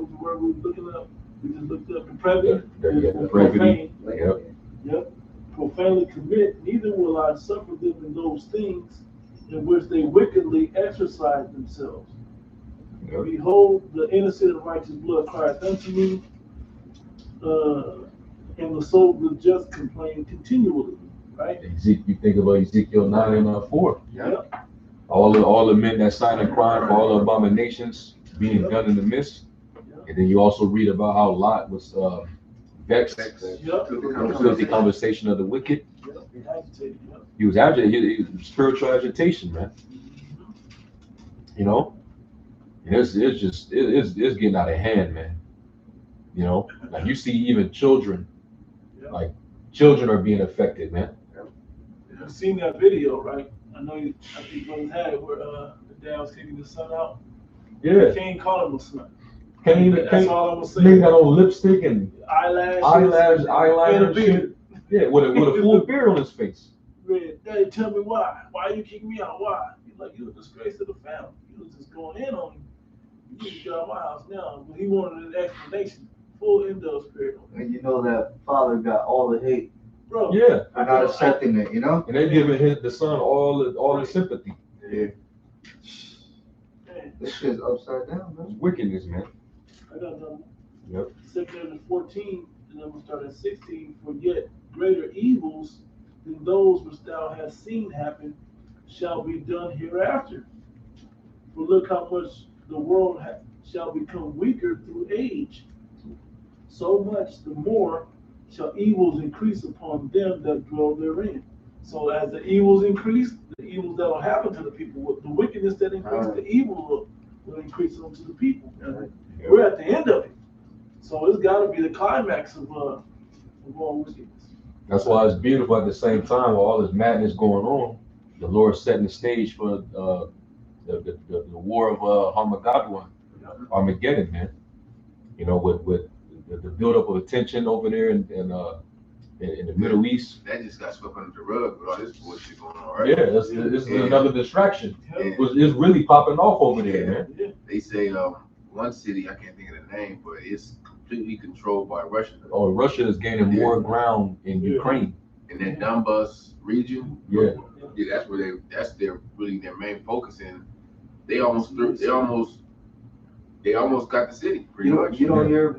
the word we were looking up? We just looked up depravity. Profane. Yep. Profanely commit, neither will I suffer them in those things in which they wickedly exercise themselves. Yep. Behold, the innocent and righteous blood crieth unto me, and the soul of the just complain continually. Right? You think about Ezekiel 9 and 4. Yep. All the men that sign a crime for all the abominations being done in the midst. And then you also read about how Lot was vexed with the conversation of the wicked. He was agitated. He was spiritual agitation, man. You know, and it's getting out of hand, man. You know, like you see even children, like children are being affected, man. You've seen that video, right? I think brothers had it where the dad was kicking his son out. Yeah. You can't call him a son. That's all I'm gonna say. They got on lipstick and eyelash and shit. Yeah, with a full beard on his face. Man, Daddy, tell me why. Why you kicking me out? Why? He's like, you a disgrace to the family. You was just going in on him. You need to get out of my house now. But he wanted an explanation. Full Indo spirit. And you know that father got all the hate. Bro. Yeah. I'm not accepting it, you know? And they're giving the son all the sympathy. Yeah. This shit's upside down, man. It's wickedness, man. I got another one. Yep. 2 14, and then we'll start at 16. For yet greater evils than those which thou hast seen happen shall be done hereafter. For look how much the world shall become weaker through age. So much the more shall evils increase upon them that dwell therein. So as the evils increase, the evils that will happen to the people, the wickedness that increases, the evil will increase unto the people. And we're at the end of it. So it's got to be the climax of all wickedness. That's why it's beautiful at the same time while all this madness going on, the Lord setting the stage for the war of Armageddon, man. You know, with the buildup of attention over there in the Middle East. That just got swept under the rug with all this bullshit going on, right? Yeah, this is another distraction. It's really popping off over there, man. They say one city, I can't think of the name, but it's completely controlled by Russia. Oh, Russia is gaining more ground in Ukraine. In that Donbas region. Yeah, that's where their main focus in. They almost They almost got the city, pretty much. You don't hear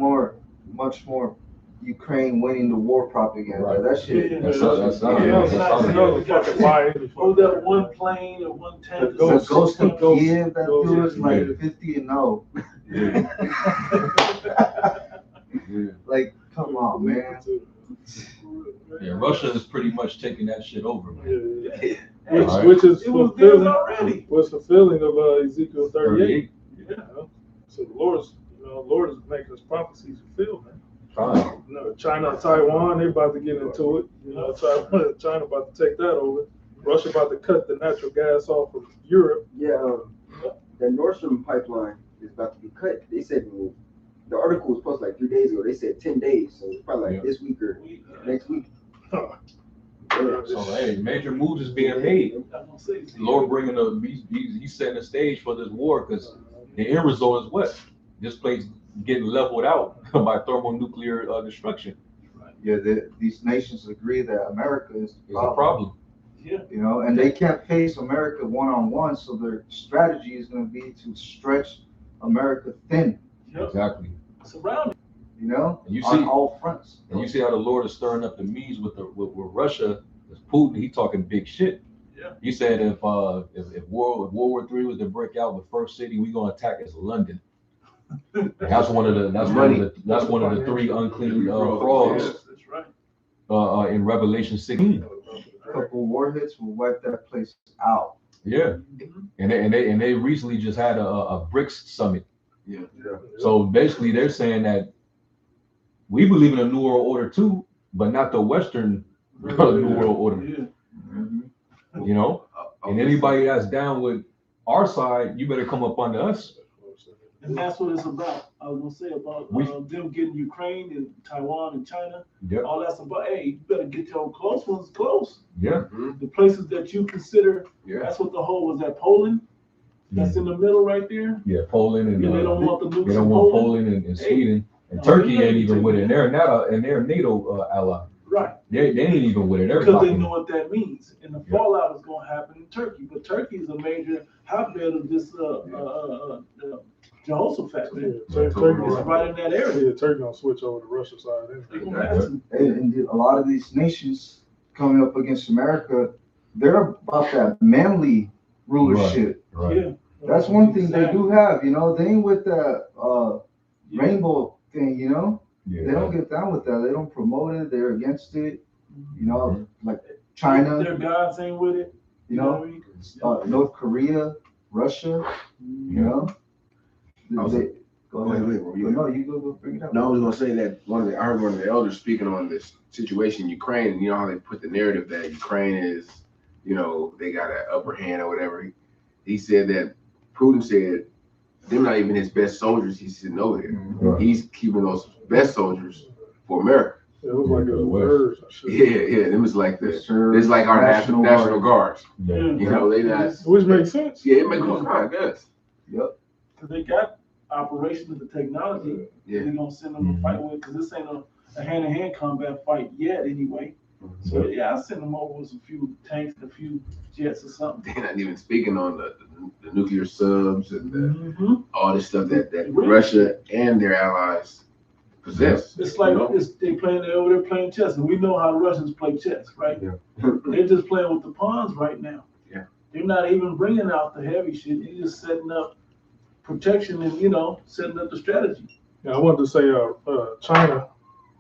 much more Ukraine winning the war propaganda. Right. That shit. Yeah, That's that's Another fucking lie. Oh, that one plane or one tank. The Ghost- ghost of Ghost- Kiev, that dude is like Yeah. 50-0. Yeah. Like, come on, man. Yeah, Russia is pretty much taking that shit over, man. Yeah. Hey, All right. Which is it was there fulfilling, already. was fulfilling of Ezekiel 38. 38. Yeah. So the Lord is making his prophecies fulfilled, man. Fine. China, Taiwan, they about to get into it. China about to take that over. Russia about to cut the natural gas off of Europe. Yeah, the Nord Stream pipeline is about to be cut. They said, well, the article was posted like 3 days ago. They said 10 days, so it's probably like this week or next week. Huh. So hey, major moves is being made. I'm gonna say, The Lord bringing he's setting the stage for this war because the end result is what? This place getting leveled out by thermonuclear destruction. Yeah, these nations agree that America is the It's a problem. problem. yeah. You know, and they can't face America one-on-one, so their strategy is going to be to stretch America thin, Yep. Exactly. Surrounded. you know, And you on see- all fronts. And you see how the Lord is stirring up the means with Russia. Because Putin, he talking big shit. Yeah. He said if World War III was to break out, the first city we gonna attack is London. That's one of the three unclean frogs That's right. in Revelation 16. A couple warheads will wipe that place out. Yeah, and they recently just had a BRICS summit. Yeah. So basically, they're saying that we believe in a new world order too, but not the Western new world order. Yeah. You know, and anybody that's down with our side, you better come up under us. And that's what it's about. I was gonna say about them getting Ukraine and Taiwan and China. Yep. All that's about. Hey, you better get your close ones close. Yeah. The places that you consider. Yeah. That's what the whole was that Poland. That's in the middle right there. Yeah, Poland and Yeah, they don't want the nukes they don't in want Poland. Poland and Sweden and Oh, Turkey they ain't ain't even with it. taking And they're a NATO ally. Right. They ain't even with it. They're Because they blocking know it. what that means. And the Yeah. fallout is going to happen in Turkey. But Turkey is a major hotbed of this Jehoshaphat. Yeah, Man. Turkey, It's right in that area. yeah, Turkey gonna switch over to Russia side. They Anyway. gonna have to. And a lot of these nations coming up against America, they're about that manly rulership. Right. Yeah. That's one thing they do have, you know. They ain't with that rainbow thing, you know. Yeah. They don't get down with that. They don't promote it. They're against it. You know, Mm-hmm. like China, Their gods ain't with it. you know, North Korea, Russia, you know. Go ahead. No, you go bring it up. No, I was gonna say that I heard one of the elders speaking on this situation in Ukraine, and you know how they put the narrative that Ukraine is, you know, they got an upper hand or whatever. He said that Putin said they're not even his best soldiers. He said no, Right. he's keeping those best soldiers for America. It was like a West. birds. Yeah. It was like this. Sure. It's like our national guards. Yeah. You know, they not. Which makes sense. Yeah, it makes sense. I guess. Yep. Because they got operation of the technology. Yeah. They're going to send them to fight with. Because this ain't a hand-to-hand combat fight yet anyway. So yeah, I send them over with a few tanks and a few jets or something. They're not even speaking on the nuclear subs and Mm-hmm. all this stuff that Russia and their allies possess. It's like You know? they're over there playing chess, and we know how Russians play chess, right? Yeah. They're just playing with the pawns right now. Yeah. They're not even bringing out the heavy shit. They're just setting up protection and setting up the strategy. Yeah, I wanted to say,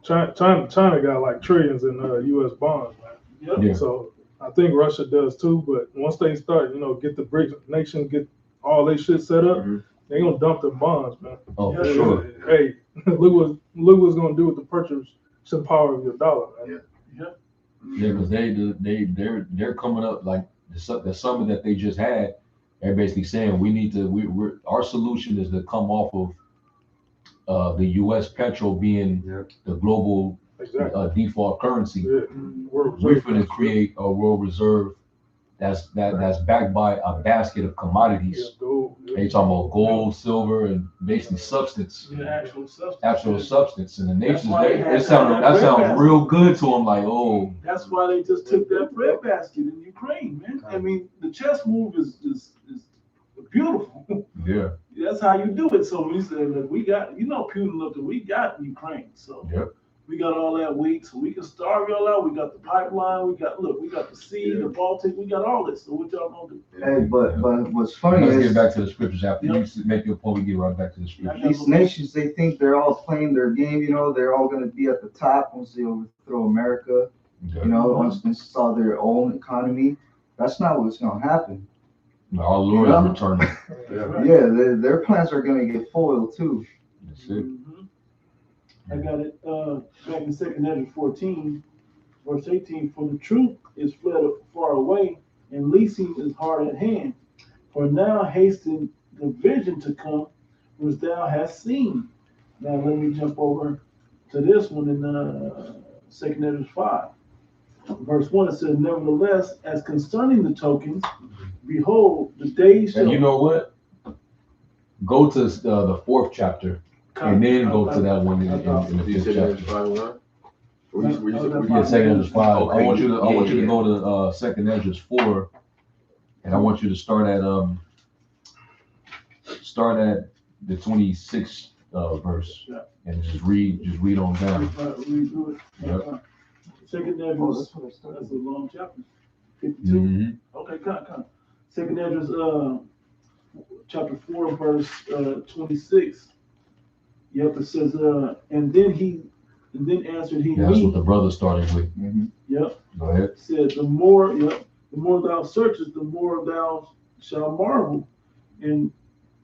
China got like trillions in U.S. bonds, man. Yep. Yeah. So I think Russia does too. But once they start, get the BRICS nations, get all their shit set up, they gonna dump them bonds, man. Oh, for Yeah. sure. Hey, look what's gonna do with the purchasing power of your dollar, man. Yeah, because they're coming up like the summit that they just had. They're basically saying our solution is to come off of the U.S. petrol being the global Exactly. default currency. Yeah. We're going to create a world reserve that's backed by a basket of commodities. Yeah, gold. They talking about gold, silver, and basically substance, Yeah, actual substance. actual substance. And the nations, why they had that sounds that real good to them. Like, oh, That's why they just took that breadbasket in Ukraine, man. I mean, the chess move is beautiful. Yeah. That's how you do it. So we said, look, we got, Putin looked at, we got Ukraine. So Yep. we got all that wheat, so we can starve y'all out. We got the pipeline. We got the sea, the Baltic. We got all this. So what y'all gonna do? Hey, but what's funny Let's is get back to the scriptures after Yep. you make your point. We get right back to the scriptures. these nations, they think they're all playing their game. They're all going to be at the top once they overthrow America. Okay. Once they saw their own economy. That's not what's going to happen. No, our Lord is returning. Yeah, their plans are going to get foiled too. That's it. I got it back in 2 Ezra 14, verse 18. For the truth is fled far away, and leasing is hard at hand. For now hasten the vision to come, which thou hast seen. Now let me jump over to this one in 2 Ezra 5. Verse 1, it says, nevertheless, as concerning the tokens, behold, the days shall... And you know what? Go to the 4th chapter, and then go to that one in the 5th chapter. Yeah, 2 Ezra 5. I want you to go to 2 Ezra 4, and I want you to start at the 26th verse, and just read on down. Yep. Second Ezra, that's a long chapter. 52. Mm-hmm. Okay, come. Second Ezra, chapter 4, verse 26. Yep, it says, and then answered he. That's what the brother started with. Mm-hmm. Yep. Go ahead. It said, the more thou searchest, the more thou shalt marvel, and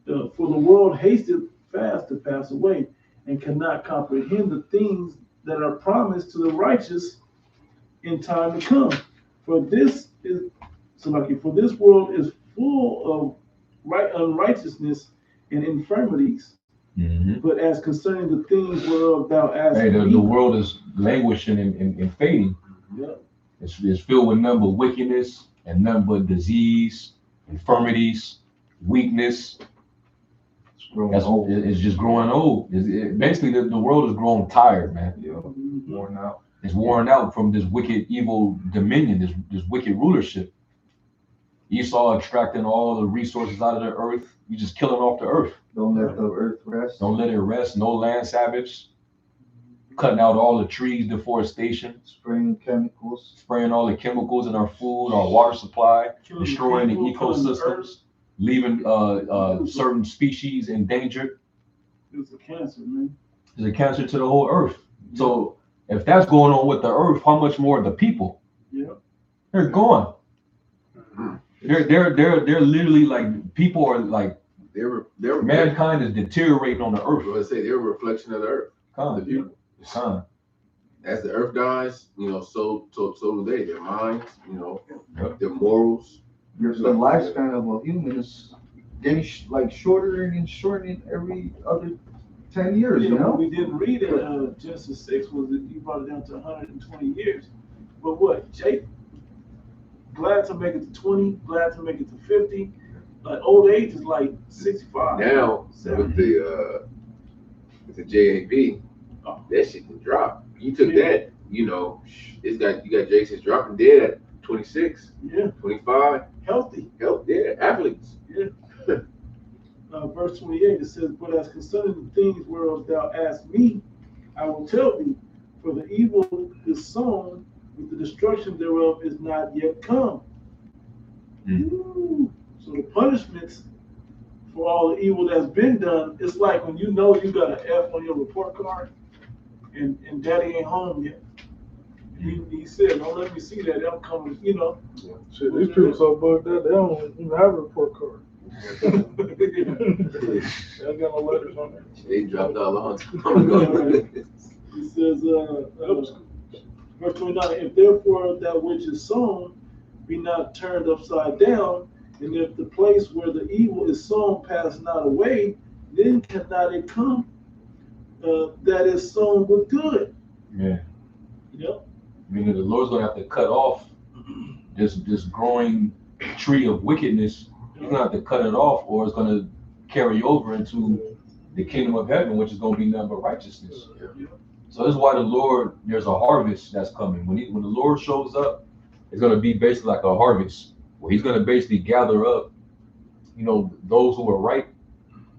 for the world hasteth fast to pass away, and cannot comprehend the things that are promised to the righteous in time to come. For this world is full of unrighteousness and infirmities. Mm-hmm. But as concerning the things whereof thou askest, the world is languishing and fading. Yeah. It's filled with none but wickedness and none but disease, infirmities, weakness. It's just growing old. Basically, the world is growing tired, man. Yeah, worn out. It's worn out from this wicked, evil dominion, this wicked rulership. Esau extracting all the resources out of the earth. We just killing off the earth. Don't let the earth rest. Don't let it rest. No land savage. Cutting out all the trees, deforestation. Spraying chemicals. Spraying all the chemicals in our food, our water supply. Destroying the ecosystems. Leaving certain species endangered. It's a cancer, man. It's a cancer to the whole earth. So if that's going on with the earth, how much more the people? Yeah. They're gone. They're literally like, people are like, mankind is deteriorating on the earth. I was say they're a reflection of the earth. The people. As the earth dies, so do they. Their minds, their morals. The lifespan of a human is getting shorter and shortening every other 10 years. What we didn't read in Genesis 6 was that he brought it down to 120 years. But what, Jake? Glad to make it to 20, glad to make it to 50. Like old age is like 65. Now 70. with the JAB, that shit can drop. You took that, you got Jason's dropping dead at 26, 25. Healthy, athletes. Verse 28, it says, but as concerning the things whereof thou asked me, I will tell thee, for the evil is sown, with the destruction thereof is not yet come. So the punishments for all the evil that's been done, it's like when you got an F on your report card and daddy ain't home yet. He said, don't let me see that. I'm coming, Shit, these people so bugged out, they don't even have a report card. They ain't got no letters on there. They dropped out a long time ago. He says, verse 29, if therefore that which is sown be not turned upside down, and if the place where the evil is sown pass not away, then cannot it come that is sown with good. Yeah. Meaning the Lord's gonna have to cut off this growing tree of wickedness. He's gonna have to cut it off, or it's gonna carry over into the kingdom of heaven, which is gonna be none but righteousness. So this is why there's a harvest that's coming. When the Lord shows up, it's gonna be basically like a harvest, where he's gonna basically gather up those who are right.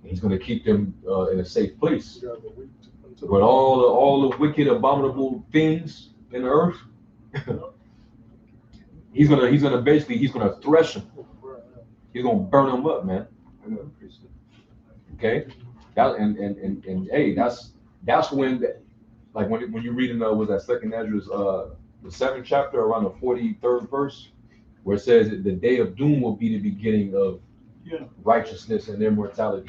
He's going to keep them in a safe place. You got the weak unto the But all the wicked, abominable things in the earth, he's gonna thresh them. He's gonna burn them up, man. Okay, and hey, that's when, like when you read in was that Second Ezra's the 7th chapter around the 43rd verse, where it says that the day of doom will be the beginning of righteousness and immortality.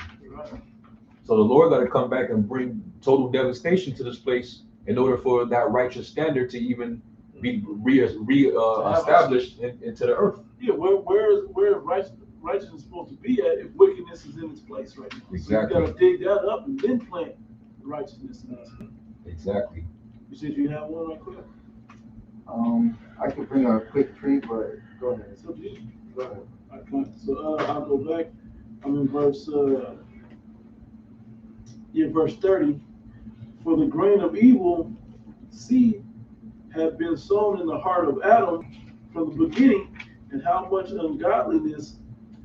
So the Lord got to come back and bring total devastation to this place in order for that righteous standard to even be established into the earth. Yeah, where righteousness is supposed to be at if wickedness is in its place right now. Exactly. So you got to dig that up and then plant righteousness in it. Exactly. You said you have one right quick? I could bring a quick tree, but go ahead. So do you? Go ahead. Okay, so I'll go back. I'm in verse 30. For the grain of evil seed had been sown in the heart of Adam from the beginning, and how much ungodliness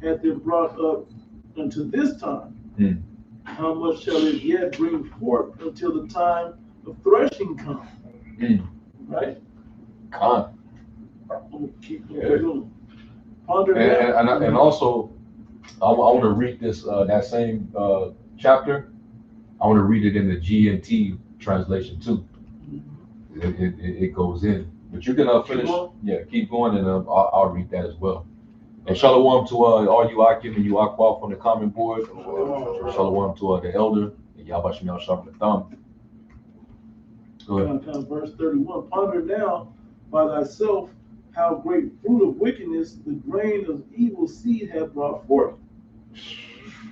had been brought up unto this time. How much shall it yet bring forth until the time of threshing come? Right? Come. I'm gonna keep going. Ponder that. And also, I want to read this that same chapter. I want to read it in the GNT translation too. It goes in, but you can finish. Keep going, and I'll read that as well. And shalom to all you Akim and you Aqua from the common board. Shalom to the elder and Yabashim Yal Sharp the thumb. Go ahead. Verse 31. Ponder now by thyself how great fruit of wickedness the grain of evil seed hath brought forth.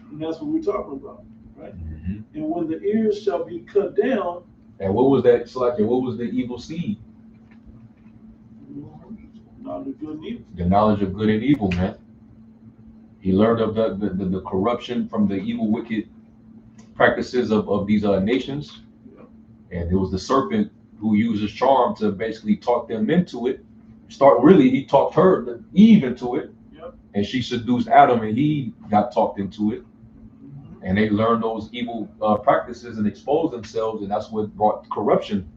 And that's what we're talking about, right? And when the ears shall be cut down. And what was that, Salakia? What was the evil seed? Knowledge of good and evil. The knowledge of good and evil, man. He learned of the corruption from the evil, wicked practices of these nations. And it was the serpent who used his charm to basically talk them into it. He talked Eve into it. And she seduced Adam, and he got talked into it. And they learned those evil practices and exposed themselves, and that's what brought corruption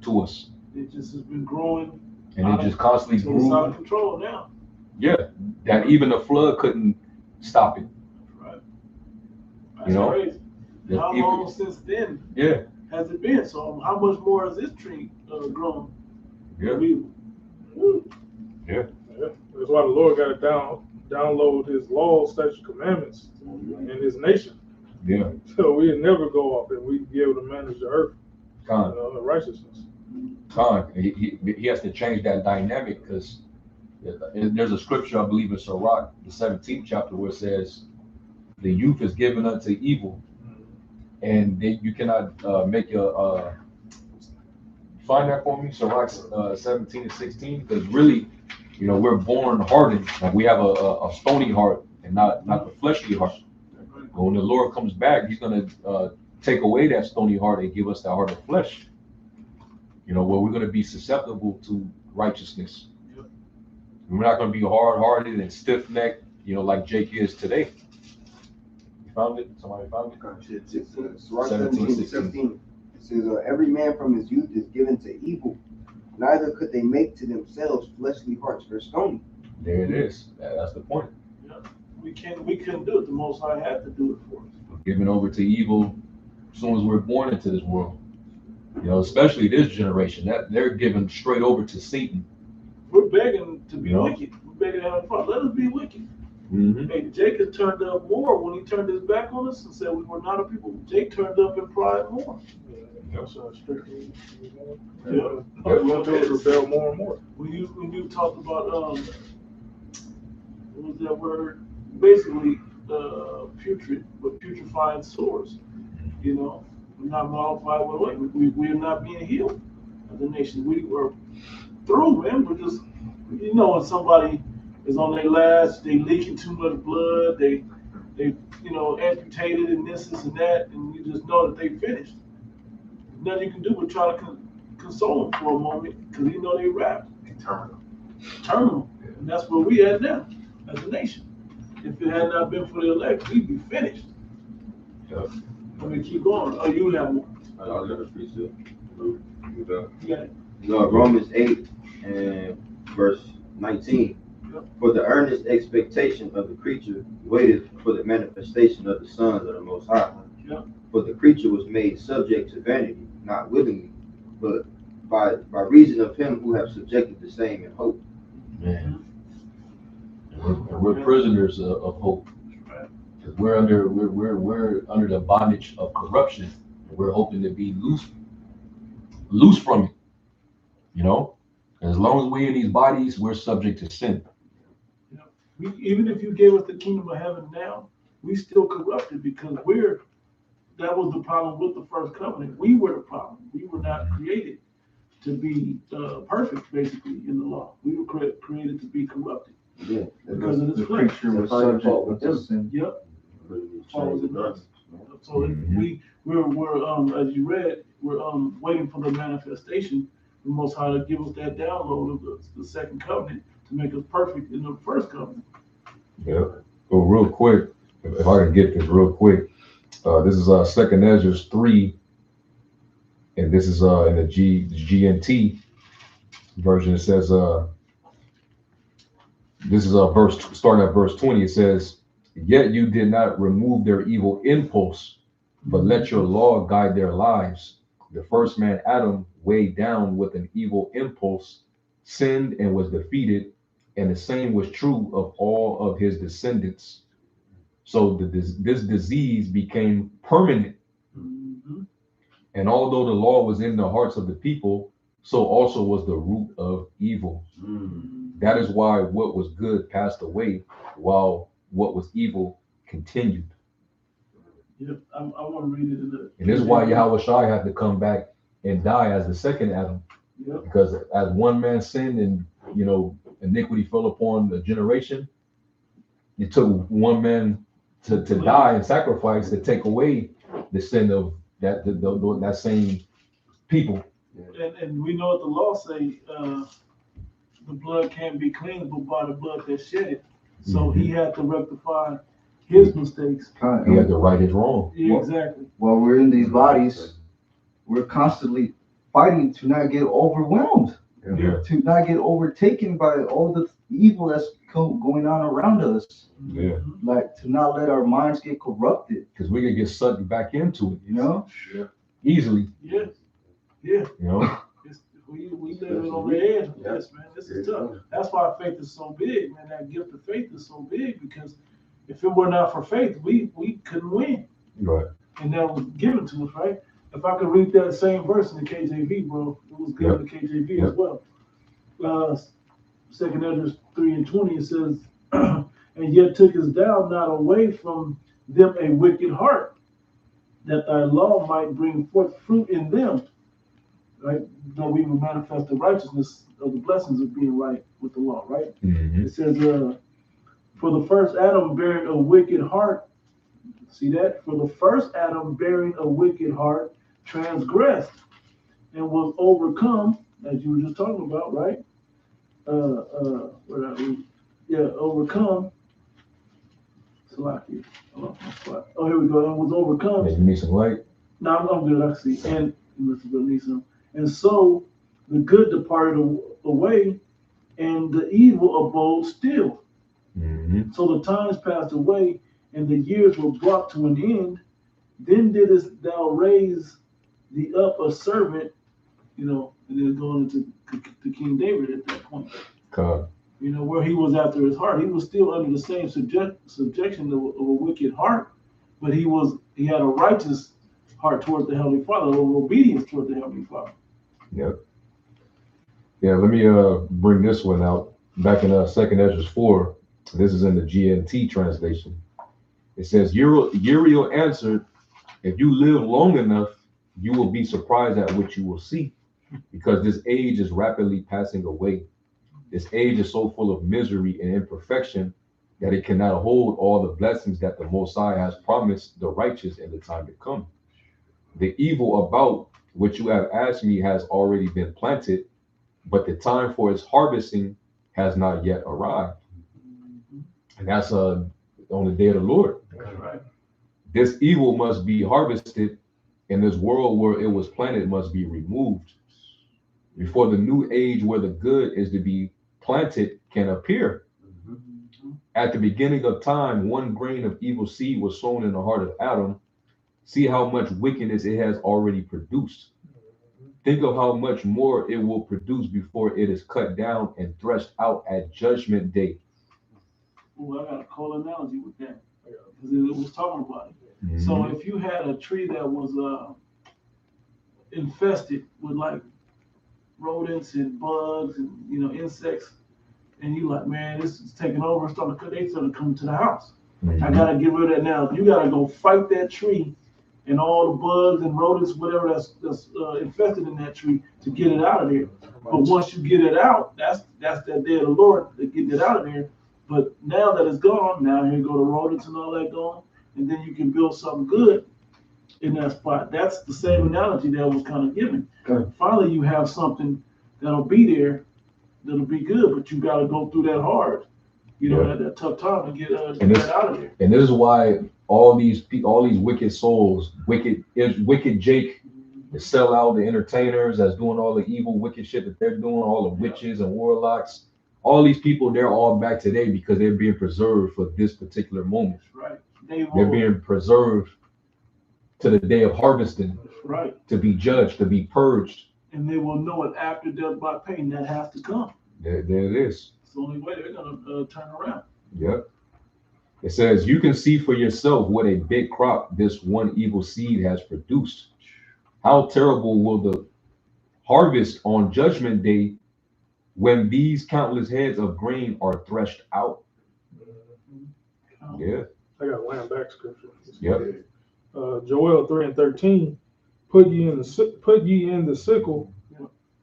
to us. It just has been growing. And it just constantly grew. It's out of control now. Yeah, that even the flood couldn't stop it. Right. That's crazy. How long since then has it been? So how much more has this tree grown? Yeah. That's why the Lord got to download his laws, statutes, commandments in his nation. Yeah. So we'd never go off and we'd be able to manage the earth. The righteousness. He has to change that dynamic, because there's a scripture, I believe in Sirach, the 17th chapter, where it says, the youth is given unto evil, and you cannot make find that for me, Sirach 17 and 16, because really, we're born hardened, and we have a stony heart and not the fleshly heart. But when the Lord comes back, he's going to take away that stony heart and give us that heart of flesh, where we're going to be susceptible to righteousness. We're not going to be hard-hearted and stiff-necked, like Jake is today. You found it? Somebody found it? 17:16. It says, every man from his youth is given to evil. Neither could they make to themselves fleshly hearts for stony. There it is. That's the point. We couldn't do it. The Most High had to do it for us. We're given over to evil as soon as we're born into this world. Especially this generation, that they're given straight over to Satan. We're begging to be wicked. We're begging to have a Father. Let us be wicked. Hey, Jacob turned up more when he turned his back on us and said we were not a people. Jake turned up in pride more. Rebel more and more. When you talked about what was that word? Basically, putrefying sores. We're not modified with weight. We are not being healed as a nation. We were through, man. We're just, when somebody is on their last, they leaking too much blood, they amputated and this and that, and you just know that they finished. Nothing you can do but try to console them for a moment, because they wrapped. Terminal. And that's where we at now as a nation. If it had not been for the elect, we'd be finished. Yep. I mean, keep going. Oh, you have one. I got a precept. You got it. No, Romans 8 and verse 19. Yep. For the earnest expectation of the creature waited for the manifestation of the sons of the Most High. Yep. For the creature was made subject to vanity, not willingly, but by reason of him who have subjected the same in hope. Man. And we're prisoners of hope. Because we're under the bondage of corruption. And we're hoping to be loose from it. You know? As long as we're in these bodies, we're subject to sin. Even if you gave us the kingdom of heaven now, we still corrupted because that was the problem with the first covenant. We were the problem. We were not created to be perfect, basically, in the law. We were created to be corrupted. Yeah. Because of this The flesh. creature was subject to sin. Yep. Fall was in us. So Mhm. we're as you read, we're waiting for the manifestation, the Most High to give us that download of the second covenant to make us perfect in the first covenant. Yeah. So real quick, if I can get this real quick, this is Second Ezra 3, and this is in the GNT version. It says this is verse starting at verse 20. It says, "Yet you did not remove their evil impulse, but let your law guide their lives. The first man Adam, weighed down with an evil impulse, sinned and was defeated, and the same was true of all of his descendants. So this disease became permanent, Mm-hmm. and although the law was in the hearts of the people, so also was the root of evil. That is why what was good passed away, while what was evil continued." Yep. I want to read it in the. And this is why Yahweh Shai had to come back and die as the second Adam, Yep. because as one man sinned and iniquity fell upon the generation, it took one man to die and sacrifice to take away the sin of that same people. And we know what the law say. The blood can't be cleansed but by the blood that shed it. So he had to rectify his mistakes. He had to right his wrong. Yeah, exactly. While we're in these bodies, we're constantly fighting to not get overwhelmed, Yeah. to not get overtaken by all the evil that's going on around us. Yeah. Like to not let our minds get corrupted, Because we could get sucked back into it, you know? easily. Yes. Yeah. You know. We live it on the edge. Yes, man. This is tough. That's why faith is so big, man. That gift of faith is so big because if it were not for faith, we couldn't win. Right. And that was given to us, right? If I could read that same verse in the KJV, bro, it was good in the KJV as well. Second Ezra 3 and 20, it says, "And yet tookest thou not away from them a wicked heart, that thy law might bring forth fruit in them." Right? That we would manifest the righteousness of the blessings of being right with the law, right? Mm-hmm. It says, "For the first Adam bearing a wicked heart," see that? "For the first Adam bearing a wicked heart transgressed and was overcome," as you were just talking about, right? Where did I read? Yeah, overcome. Salaki. Oh, here we go. And was overcome. Yeah, you need some light. No, I'm good. I see. And Mr. Benisa. And so the good departed away, and the evil abode still. Mm-hmm. So the times passed away, and the years were brought to an end. Then didst thou raise thee up a servant, and then going into to King David at that point. God. Where he was after his heart. He was still under the same subjection of a wicked heart, but he had a righteous heart toward the Heavenly Father, or obedience toward the Heavenly Father. Yep. Yeah, let me bring this one out. Back in Second Ezra 4, this is in the GNT translation. It says, Uriel answered, "If you live long enough, you will be surprised at what you will see, because this age is rapidly passing away. This age is so full of misery and imperfection that it cannot hold all the blessings that the Most High has promised the righteous in the time to come. The evil about which you have asked me has already been planted, but the time for its harvesting has not yet arrived." And that's on the day of the Lord. That's right. This evil must be harvested, and this world where it was planted must be removed before the new age where the good is to be planted can appear. At the beginning of time, one grain of evil seed was sown in the heart of Adam. See how much wickedness it has already produced. Think of how much more it will produce before it is cut down and threshed out at judgment day. Ooh, I got a cool analogy with that because it was talking about it. So if you had a tree that was infested with like rodents and bugs and insects, and you like, man, this is taking over. They started coming to the house. I gotta get rid of that now. You gotta go fight that tree and all the bugs and rodents, whatever that's infested in that tree, to get it out of there. But once you get it out, that's that day of the Lord to get it out of there. But now that it's gone, now here go the rodents and all that gone, and then you can build something good in that spot. That's the same analogy that was kind of given. Okay. Finally, you have something that'll be there, that'll be good, but you got to go through that hard, that tough time to get that out of there. And this is why all these wicked souls, wicked Jake, the sellout, the entertainers that's doing all the evil, wicked shit that they're doing, all the witches and warlocks, all these people, they're all back today because they're being preserved for this particular moment. Right. They're being preserved to the day of harvesting. Right. To be judged, to be purged. And they will know it after death by pain. That has to come. There it is. It's the only way they're gonna turn around. Yep. It says, you can see for yourself what a big crop this one evil seed has produced. How terrible will the harvest on judgment day when these countless heads of grain are threshed out. Yeah. I got land back scripture. Yep. Joel 3:13. Put ye in the sickle,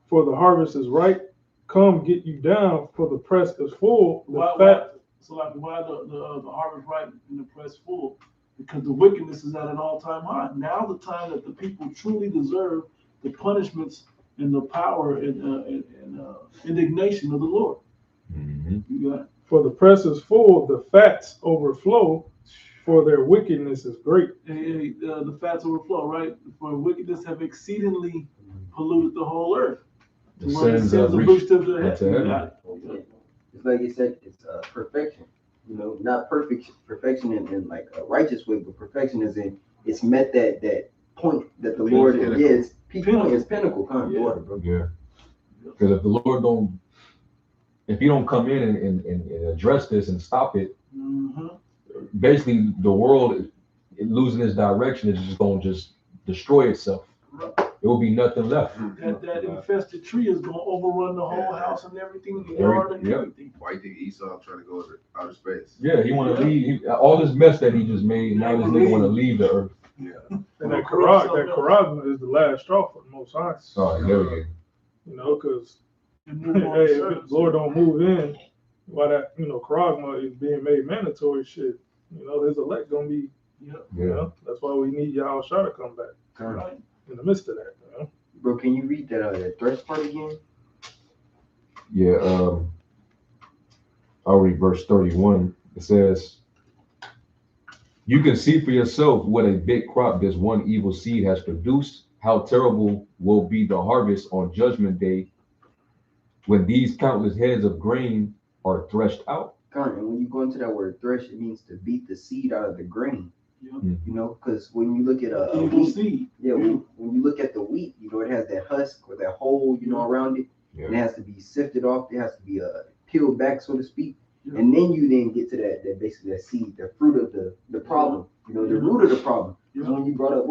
for the harvest is ripe. Come, get you down, for the press is full. Why the harvest ripe and the press full? Because the wickedness is at an all-time high. Now the time that the people truly deserve the punishments and the power and indignation of the Lord. Mm-hmm. You got it. For the press is full, the fats overflow, for their wickedness is great. The fats overflow, right? For wickedness have exceedingly polluted the whole earth. The sins have reached into heaven. It's like you said, it's perfection. Not perfection in like a righteous way, but perfection is in it's met that point that the Lord is. Pinnacle kind of order, bro. Yeah. Because if the Lord if you don't come in and address this and stop it, basically the world losing its direction is just going to destroy itself. There will be nothing left. That infested tree is going to overrun the whole house and everything, the yard and everything. Why you think Esau trying to go to outer space? Yeah, he want to leave. All this mess that he just made, now this nigga want to leave the earth. Yeah. And that charisma is the last straw for the Most High. Oh, there we go. Because hey, if the Lord don't move in, why that charisma is being made mandatory, shit. His elect gonna be. That's why we need Yahweh Shah to come back. Right. In the midst of that, Bro, can you read that thresh part again? Yeah, I'll read verse 31. It says, you can see for yourself what a big crop this one evil seed has produced. How terrible will be the harvest on judgment day when these countless heads of grain are threshed out. And when you go into that word thresh, it means to beat the seed out of the grain. Yeah. Because when you look at a wheat, seed. When you look at the wheat, it has that husk or that hole, around it, and it has to be sifted off. It has to be peeled back, so to speak, and then you get to that basically that seed, the fruit of the problem, the root of the problem. So when you brought up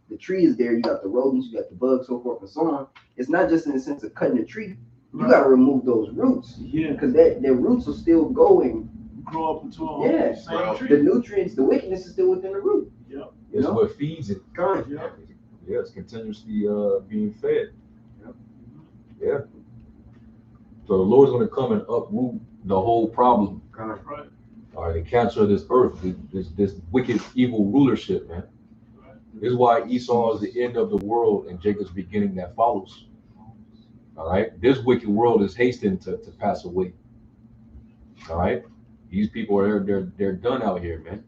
the tree is there, you got the rodents, you got the bugs, so forth and so on. It's not just in the sense of cutting the tree. You got to remove those roots, because their roots will still go and grow up into a same tree. The nutrients, the wickedness is still within the root. Yep. It's what feeds it. Correct. Yeah. Yeah, it's continuously being fed. Yep. Yeah. So the Lord's going to come and uproot the whole problem. Correct. Right. All right, the cancer of this earth, this wicked, evil rulership, man. This is why Esau is the end of the world and Jacob's beginning that follows. All right, this wicked world is hastening to pass away. All right, These people are they're done out here, man.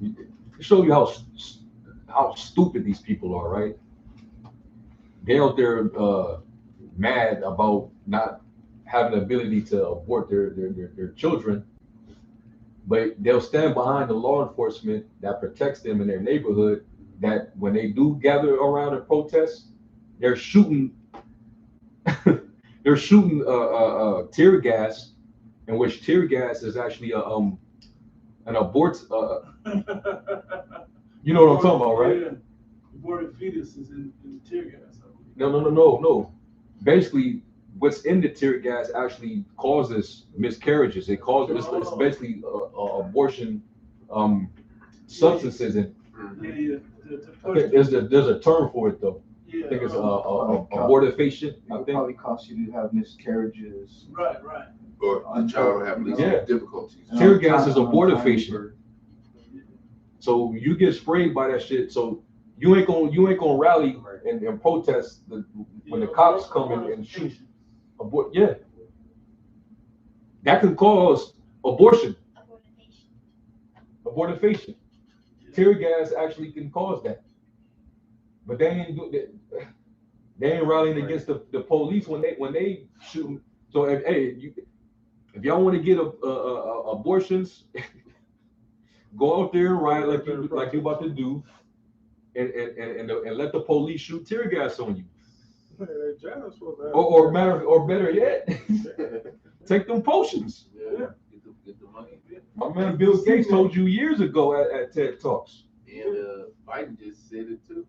To show you how stupid these people are, right? They're out there mad about not having the ability to abort their children, but they'll stand behind the law enforcement that protects them in their neighborhood. That when they do gather around and protest, they're shooting they're shooting tear gas, in which tear gas is actually an abort. You know what I'm talking about, right? Yeah. Aborted fetuses in tear gas. No. Basically, what's in the tear gas actually causes miscarriages. It causes it's basically abortion substances, and Yeah. I think there's a term for it though. Yeah. I think it's abortifacient. It I would think. probably cause you to have miscarriages. Right. Or the child will have least Yeah. difficulties. Tear gas is abortifacient. So you get sprayed by that shit. So you ain't gonna rally and protest when the cops come in and shoot. Abort. Yeah, that can cause abortion. Abortifacient. Tear gas actually can cause that. But they ain't rallying against the police when they shoot. So if y'all want to get abortions, go out there and riot like you about to do, and let the police shoot tear gas on you. Or better yet, take them potions. Yeah. Get the money. My man Bill Gates told you years ago at TED Talks. And Biden just said it too.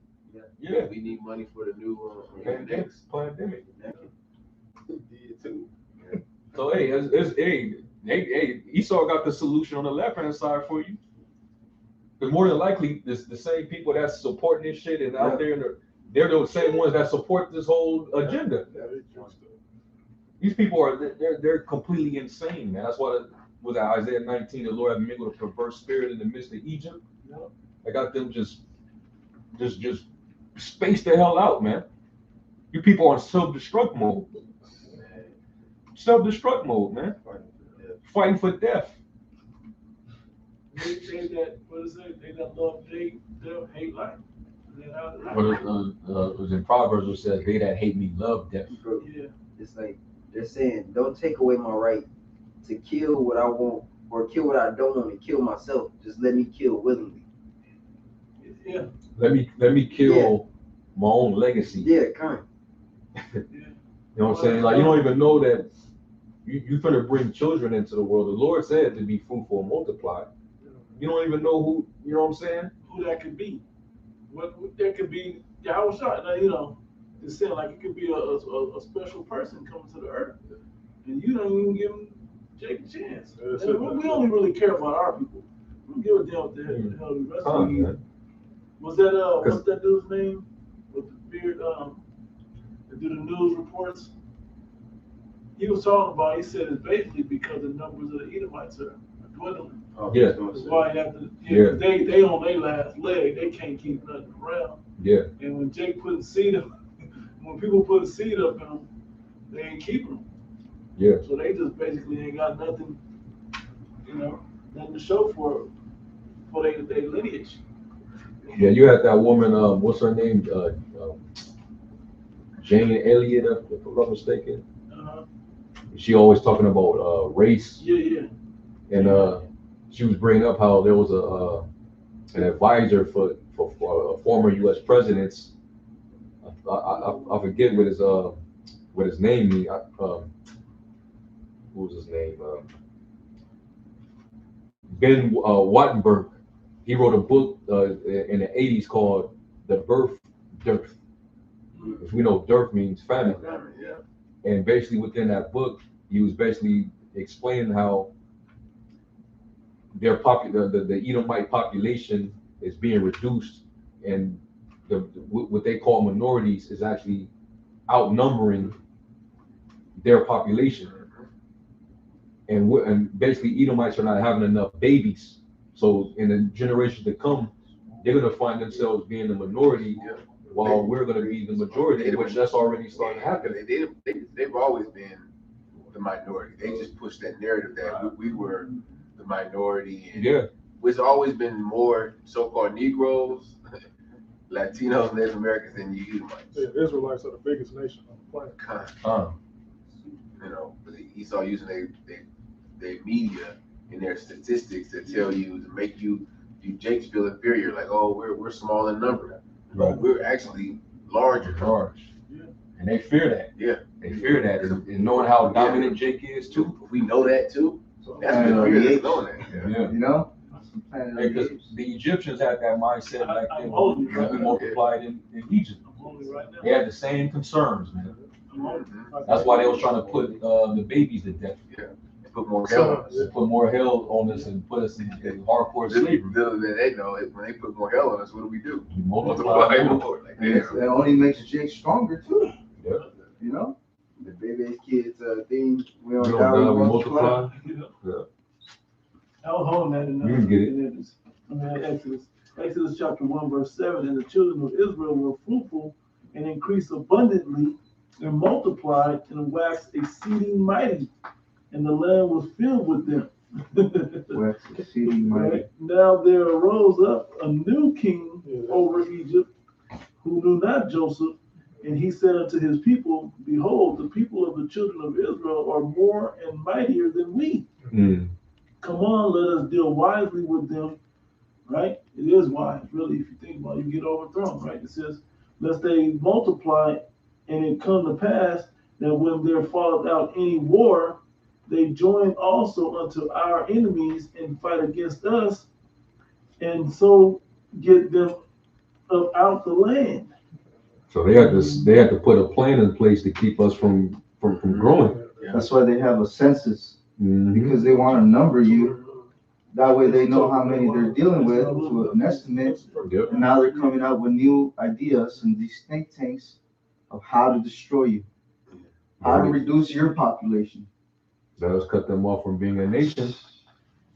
Yeah. We need money for the new Next pandemic. He did too. So hey, Esau got the solution on the left hand side for you. Because more than likely, the same people that's supporting this shit and out there, they're the same ones that support this whole agenda. These people they're completely insane, man. That's why was that Isaiah 19, the Lord had mingled a perverse spirit in the midst of Egypt. I got them just space the hell out, man. You people are in self-destruct mode. Self-destruct mode, man. Fighting for death. They that what is it? They that love death hate life. But it was in Proverbs it says, "They that hate me love death." Yeah. It's like they're saying, don't take away my right to kill what I want or kill what I don't want to kill myself. Just let me kill willingly. Yeah. Let me kill my own legacy. Yeah, kind. You know what I'm saying? Like you don't even know that you're gonna bring children into the world. The Lord said to be fruitful and multiply. You don't even know who. You know what I'm saying? Who that could be? What that could be? Yeah, I was shocked. Now, you know, it's saying like it could be a special person coming to the earth, and you don't even give them Jake a chance. We only really care about our people. We don't give a damn what the hell the rest of them. Was that what's that dude's name with the beard? That do the news reports. He was talking about. He said it's basically because the numbers of the Edomites are dwindling. Yeah. That's why you have to. Yeah. They on their last leg. They can't keep nothing around. Yeah. And when Jake putting seed up, when people put seed up in them, they ain't keeping them. Yeah. So they just basically ain't got nothing, nothing to show for their lineage. Yeah, you had that woman. What's her name? Jane Elliott, if I'm not mistaken. She always talking about race. Yeah. And she was bringing up how there was an advisor for former U.S. presidents. I forget what his name means. What was his name? Ben Wattenberg. He wrote a book in the 80s called The Birth Dearth. If we know dearth means famine. Yeah. And basically within that book, he was basically explaining how the Edomite population is being reduced, and what they call minorities is actually outnumbering their population. And basically Edomites are not having enough babies. So in the generations to come, they're going to find themselves being the minority while we're going to be the majority, which that's already starting to happen. They've always been the minority. They just pushed that narrative that we were the minority, and Yeah. there's always been more so-called Negroes, Latinos, Native Americans than you Edomites. The Israelites are the biggest nation on the planet. You know, Esau using their media and their statistics to tell you, to make you Jakes feel inferior, like, oh, we're small in number. Right. We're actually larger. Large. And they fear that. Yeah. They fear that. And knowing how dominant Jake is too. We know that too. That's the fear that's knowing that. Yeah. You know? Because the Egyptians had that mindset back then holy, when we multiplied in Egypt. I'm holy right now. They had the same concerns, man. I'm holy. That's why they was trying to put the babies to death. Put more hell on us. They put more hell on us and put us in hardcore slavery. Little did they know, when they put more hell on us, what do we do? We Multiply multiply. more. Like, And it only makes Jake stronger too. Yeah. You know? The baby kids thing. We We don't don't die, die, we we multiply. multiply. Yeah. I was holding that in You can get it. Exodus chapter 1, verse 7. And the children of Israel were fruitful and increased abundantly and multiplied and waxed exceeding mighty. And the land was filled with them. Wax exceeding mighty. Right? Now there arose up a new king over Egypt who knew not Joseph. And he said unto his people, behold, the people of the children of Israel are more and mightier than we. Come on, let us deal wisely with them. Right? It is wise, really, if you think about it, you get overthrown, right? It says, lest they multiply, and it come to pass that when there falleth out any war, they join also unto our enemies and fight against us, and so get them out the land. So they had to put a plan in place to keep us from growing. That's why they have a census, Mhm. because they want to number you. That way they know how many they're dealing with to an estimate. Yep. And now they're coming out with new ideas and these think tanks of how to destroy you, how to reduce your population. Let us cut them off from being a nation.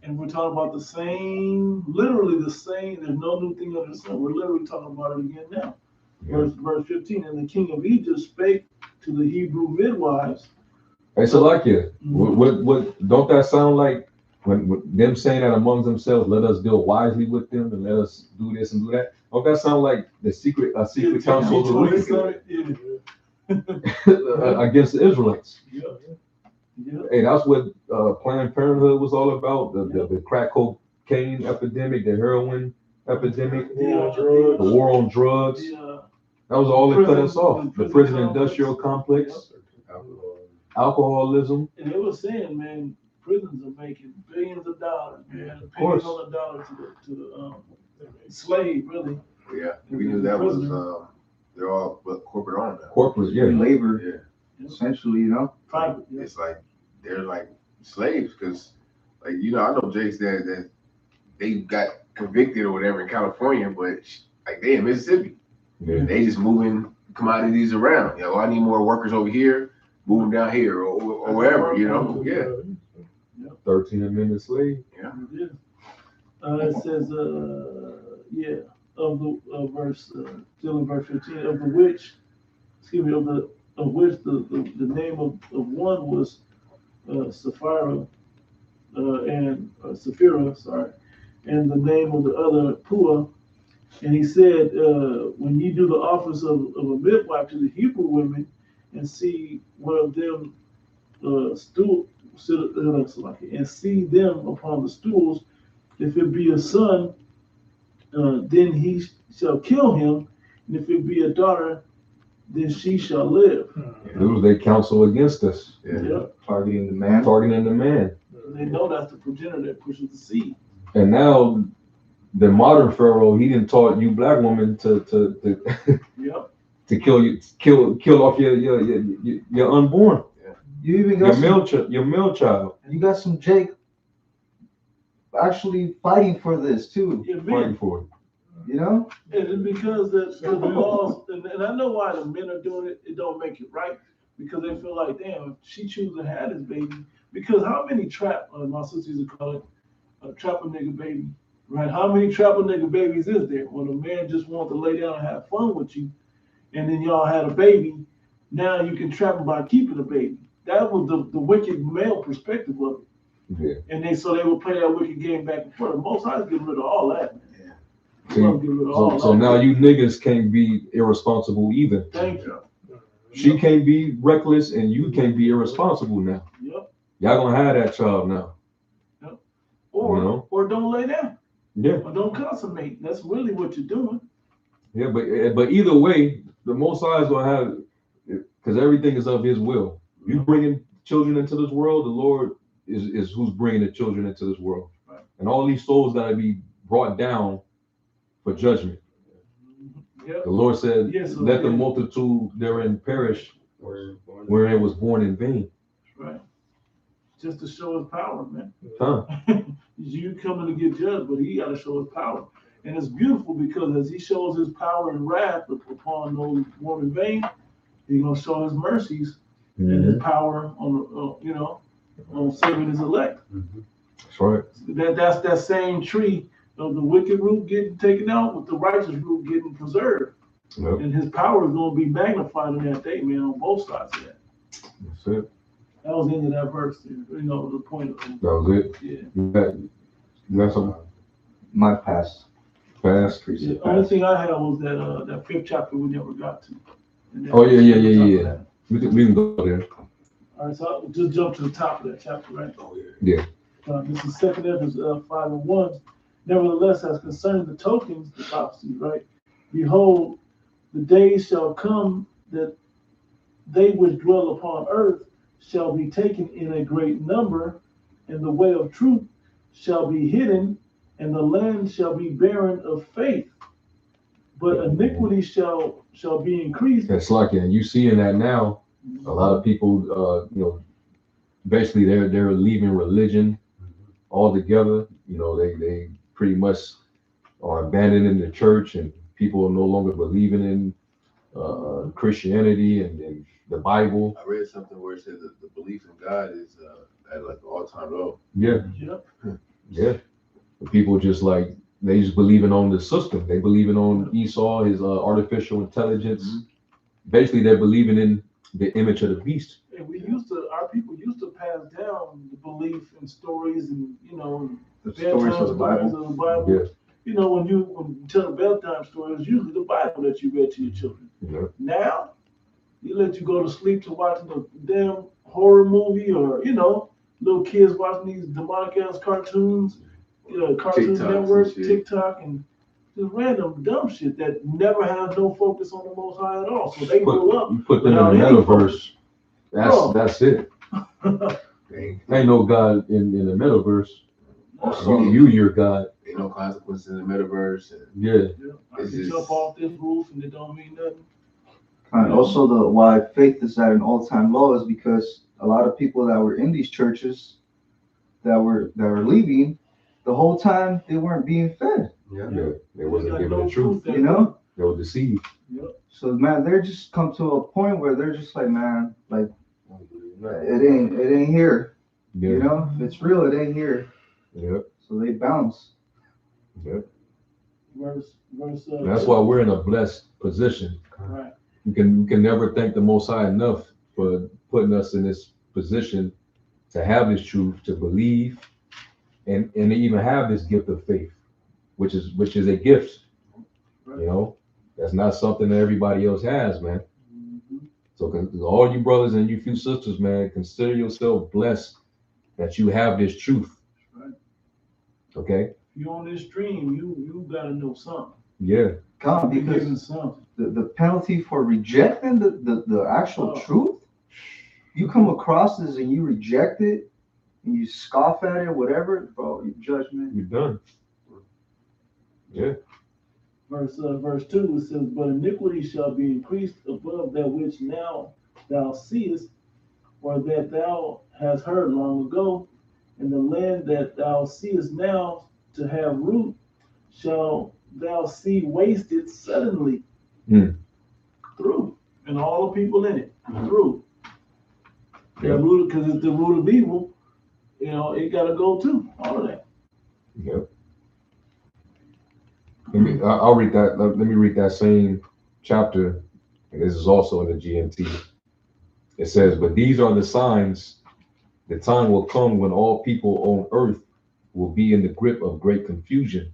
And we're talking about the same, literally the same, there's no new thing under the sun. We're literally talking about it again now. Verse 15, and the king of Egypt spake to the Hebrew midwives. Hey, Salakia, what don't that sound like when them saying that among themselves, let us deal wisely with them and let us do this and do that? Don't that sound like a secret council of the wicked against the Israelites? Yeah. Hey, that's what Planned Parenthood was all about. The crack cocaine epidemic, the heroin epidemic, the war on drugs. That was all that cut us off. The prison industrial complex, alcoholism. And they were saying, man, prisons are making billions of dollars, man. Of course. Pennies on the dollar to the slave, really. Yeah, we knew that was they're all corporate owned now. Corporate, yeah. Labor, essentially, you know? Private. Yeah. It's like they're like slaves, because like, you know, I know Jake's that they got convicted or whatever in California, but like they in Mississippi. Yeah. They just moving commodities around. You know, I need more workers over here, move them down here or wherever, you know. Yeah. 13 Amendment slave. Yeah. It says, of the verse, still in verse 15, of which the name of one was Sapphira, Sapphira, and the name of the other Pua. And he said, when you do the office of a midwife to the Hebrew women, and see one of them and see them upon the stools, if it be a son, then he shall kill him, and if it be a daughter, then she shall live. Lose their counsel against us. Yeah. Targeting the man. Targeting the man. They know that's the progenitor that pushes the seed. And now the modern Pharaoh, he didn't taught you black women to Yep. to kill off your unborn. You even got Your male child. you got some Jake actually fighting for this too. Yeah, Fighting men. for it. You know? And it's because the laws, and I know why the men are doing it, it don't make it right. Because they feel like, damn, if she chooses to have this baby, because how many my sisters would call it, a trapper nigga baby, right? How many trapper nigga babies is there? When a man just wants to lay down and have fun with you, and then y'all had a baby, now you can trap him by keeping a baby. that was the wicked male perspective of it. Yeah. And they would play that wicked game back and forth. The Most High is getting rid of all that, man. See, He wants to get rid of all so that. now you niggas can't be irresponsible either. Thank you. She can't be reckless and you can't be irresponsible now. Yep. Y'all gonna have that child now. Yep. Or You know? or don't lay down. Yeah. Or don't consummate. That's really what you're doing. Yeah, but either way, the Most High is gonna have, because everything is of His will. You bringing children into this world, the Lord is who's bringing the children into this world, Right. and all these souls gotta be brought down for judgment. Yep. The Lord said, Yes, so "Let the yeah. multitude therein perish, where it was born in vain." Right. Just to show his power, man. Huh? You coming to get judged, but he got to show his power. And it's beautiful because as he shows his power and wrath upon those born in vain, he's going to show his mercies and his power on, on saving his elect. That's right. That's that same tree of the wicked root getting taken out with the righteous root getting preserved. Yep. And his power is going to be magnified in that day, man, on both sides of that. That's it. That was the end of that verse, the point of it. That was it. Yeah. You got something My past. fast? The only thing I had was that 5th chapter we never got to. And then Oh yeah. we'll talk about We can go there. that. All right, so I'll just jump to the top of that chapter, right? Oh yeah. This is 2nd Ezra 5:1. Nevertheless, as concerning the tokens, the prophecy, right? Behold, the days shall come that they which dwell upon earth shall be taken in a great number, and the way of truth shall be hidden, and the land shall be barren of faith. But iniquity shall be increased. It's like, and you seeing that now. A lot of people, basically they're leaving religion altogether. They pretty much are abandoning the church, and people are no longer believing in Christianity and the Bible. I read something where it said that the belief in God is at like an all-time low. Yeah, Yep. yeah. The people just like they just believing on the system. They believing on Esau, his artificial intelligence. Basically, they're believing in the image of the beast. And our people used to pass down the belief in stories and, The stories of the Bible. Yeah. When you tell a bedtime story, it's usually the Bible that you read to your children. Yeah. Now, you let you go to sleep to watching a damn horror movie or, little kids watching these demonic ass cartoons, Cartoon TikToks Network, and shit. TikTok, and just random dumb shit that never has no focus on the Most High at all. So they grow up. You put them in the without any metaverse. Bro. That's it. Ain't no God in the metaverse. Also, Your God. ain't no consequences in the metaverse. And Yeah. Yeah, I It's can just- jump off this roof and it don't mean nothing. And also why faith is at an all-time low is because a lot of people that were in these churches that were leaving, the whole time they weren't being fed. Yeah. They wasn't Got giving no the truth. that You know? They were deceived. So man, they're just come to a point where they're just like, man, like it ain't here. Yeah. You know, if it's real, it ain't here. Yeah. So they bounce. Yeah. Verse. That's why we're in a blessed position. Right. We can never thank the Most High enough for putting us in this position to have this truth, to believe, and to even have this gift of faith, which is a gift. That's not something that everybody else has, man. Mhm. So all you brothers and you few sisters, man, consider yourself blessed that you have this truth. Right. Okay? If you on this stream, you gotta know something. Yeah. God, You're giving because something. the penalty for rejecting the actual Oh. truth, you come across this and you reject it and you scoff at it, whatever, bro, your judgment. You're done. Yeah. Verse 2, it says, but iniquity shall be increased above that which now thou seest, or that thou hast heard long ago, and the land that thou seest now to have root shall thou see wasted suddenly. Through, and all the people in it, through. Yeah. Because it's the root of evil, it gotta go too, all of that. Yep. I'll read that. Let me read that same chapter. And this is also in the GNT. It says, but these are the signs. The time will come when all people on earth will be in the grip of great confusion.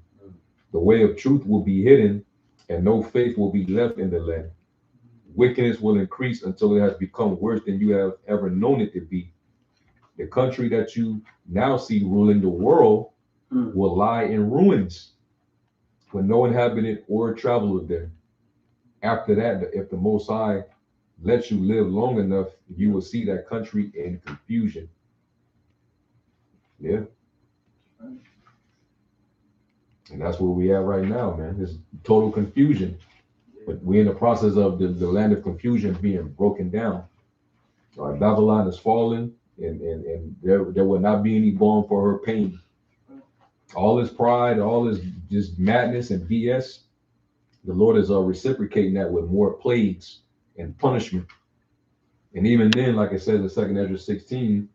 The way of truth will be hidden, and no faith will be left in the land. Wickedness will increase until it has become worse than you have ever known it to be. The country that you now see ruling the world will lie in ruins, with no inhabitant or traveler there. After that, if the Most High lets you live long enough, you will see that country in confusion. Yeah. And that's where we at right now, man. It's total confusion. But we're in the process of the land of confusion being broken down. Babylon is falling, and there will not be any balm for her pain. All this pride, all this just madness and BS, the Lord is reciprocating that with more plagues and punishment. And even then, like it says in 2 Ezra 16,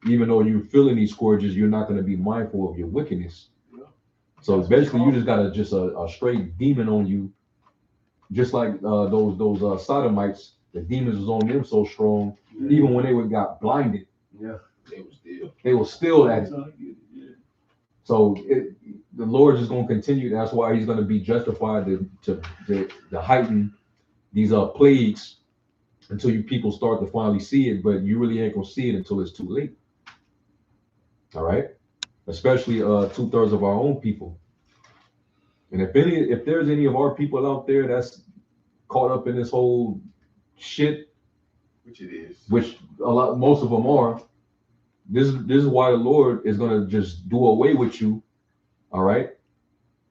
even though you're feeling these scourges, you're not going to be mindful of your wickedness. So basically, you just got a straight demon on you, just like those sodomites. The demons was on them so strong, even when they got blinded. Yeah, they were still at it. So the Lord is going to continue. That's why He's going to be justified to heighten these plagues until you people start to finally see it. But you really ain't gonna see it until it's too late. All right, especially 2/3 of our own people. And if there's any of our people out there that's caught up in this whole shit, which it is, which most of them are, this is why the Lord is gonna just do away with you, all right,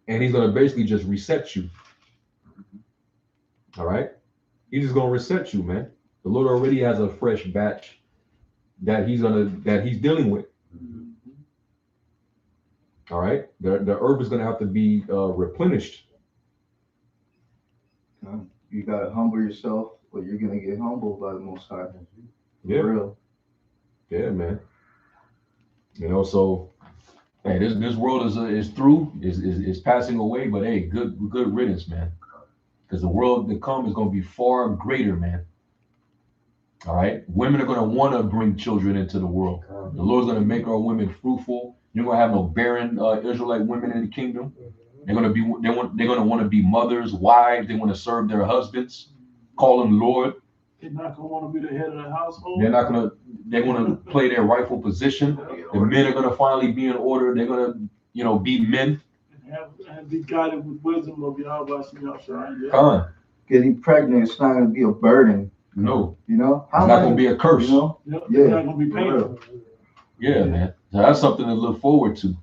and He's gonna basically just reset you, all right. He's just gonna reset you, man. The Lord already has a fresh batch that He's dealing with. All right, the earth is gonna have to be replenished. You gotta humble yourself, but you're gonna get humbled by the Most High. Yeah, real. Yeah, man. You know, so hey, this world is through, is passing away, but hey, good riddance, man. Because the world to come is gonna be far greater, man. All right, women are gonna want to bring children into the world. The Lord's gonna make our women fruitful. You're gonna have no barren Israelite women in the kingdom. They're gonna want to be mothers, wives. They want to serve their husbands, call them Lord. They're not gonna want to be the head of the household. They're gonna play their rightful position. The men are gonna finally be in order. They're gonna, be men. And be guided with wisdom of Yahweh. Getting pregnant is not gonna be a burden. No. It's not gonna be a curse. Yeah. It's not gonna be painful. Yeah, man. So that's something to look forward to.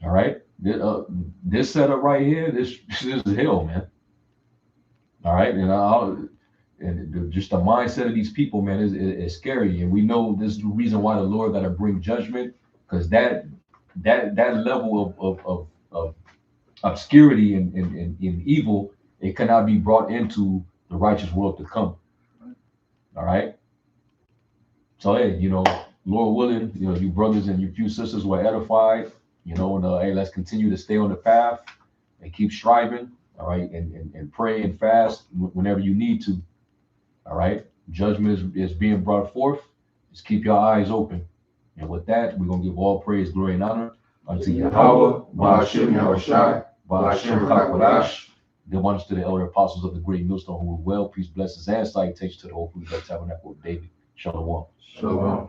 All right. This setup right here, this is hell, man. All right, and just the mindset of these people, man, is scary, and we know this is the reason why the Lord got to bring judgment, because that level of obscurity and evil, it cannot be brought into the righteous world to come. All right. So hey, Lord willing, you brothers and you few sisters were edified, and hey, let's continue to stay on the path and keep striving, all right, and pray and fast whenever you need to, all right. Judgment is being brought forth. Just keep your eyes open. And with that, we're going to give all praise, glory, and honor unto Yahweh, Ba'ashem Yahushai, Ba'ashem Chakwadash. Give honors to the elder apostles of the great millstone who were well. Peace, blessings, and salutations to the whole Free Tabernacle of David. Shalom. Shalom.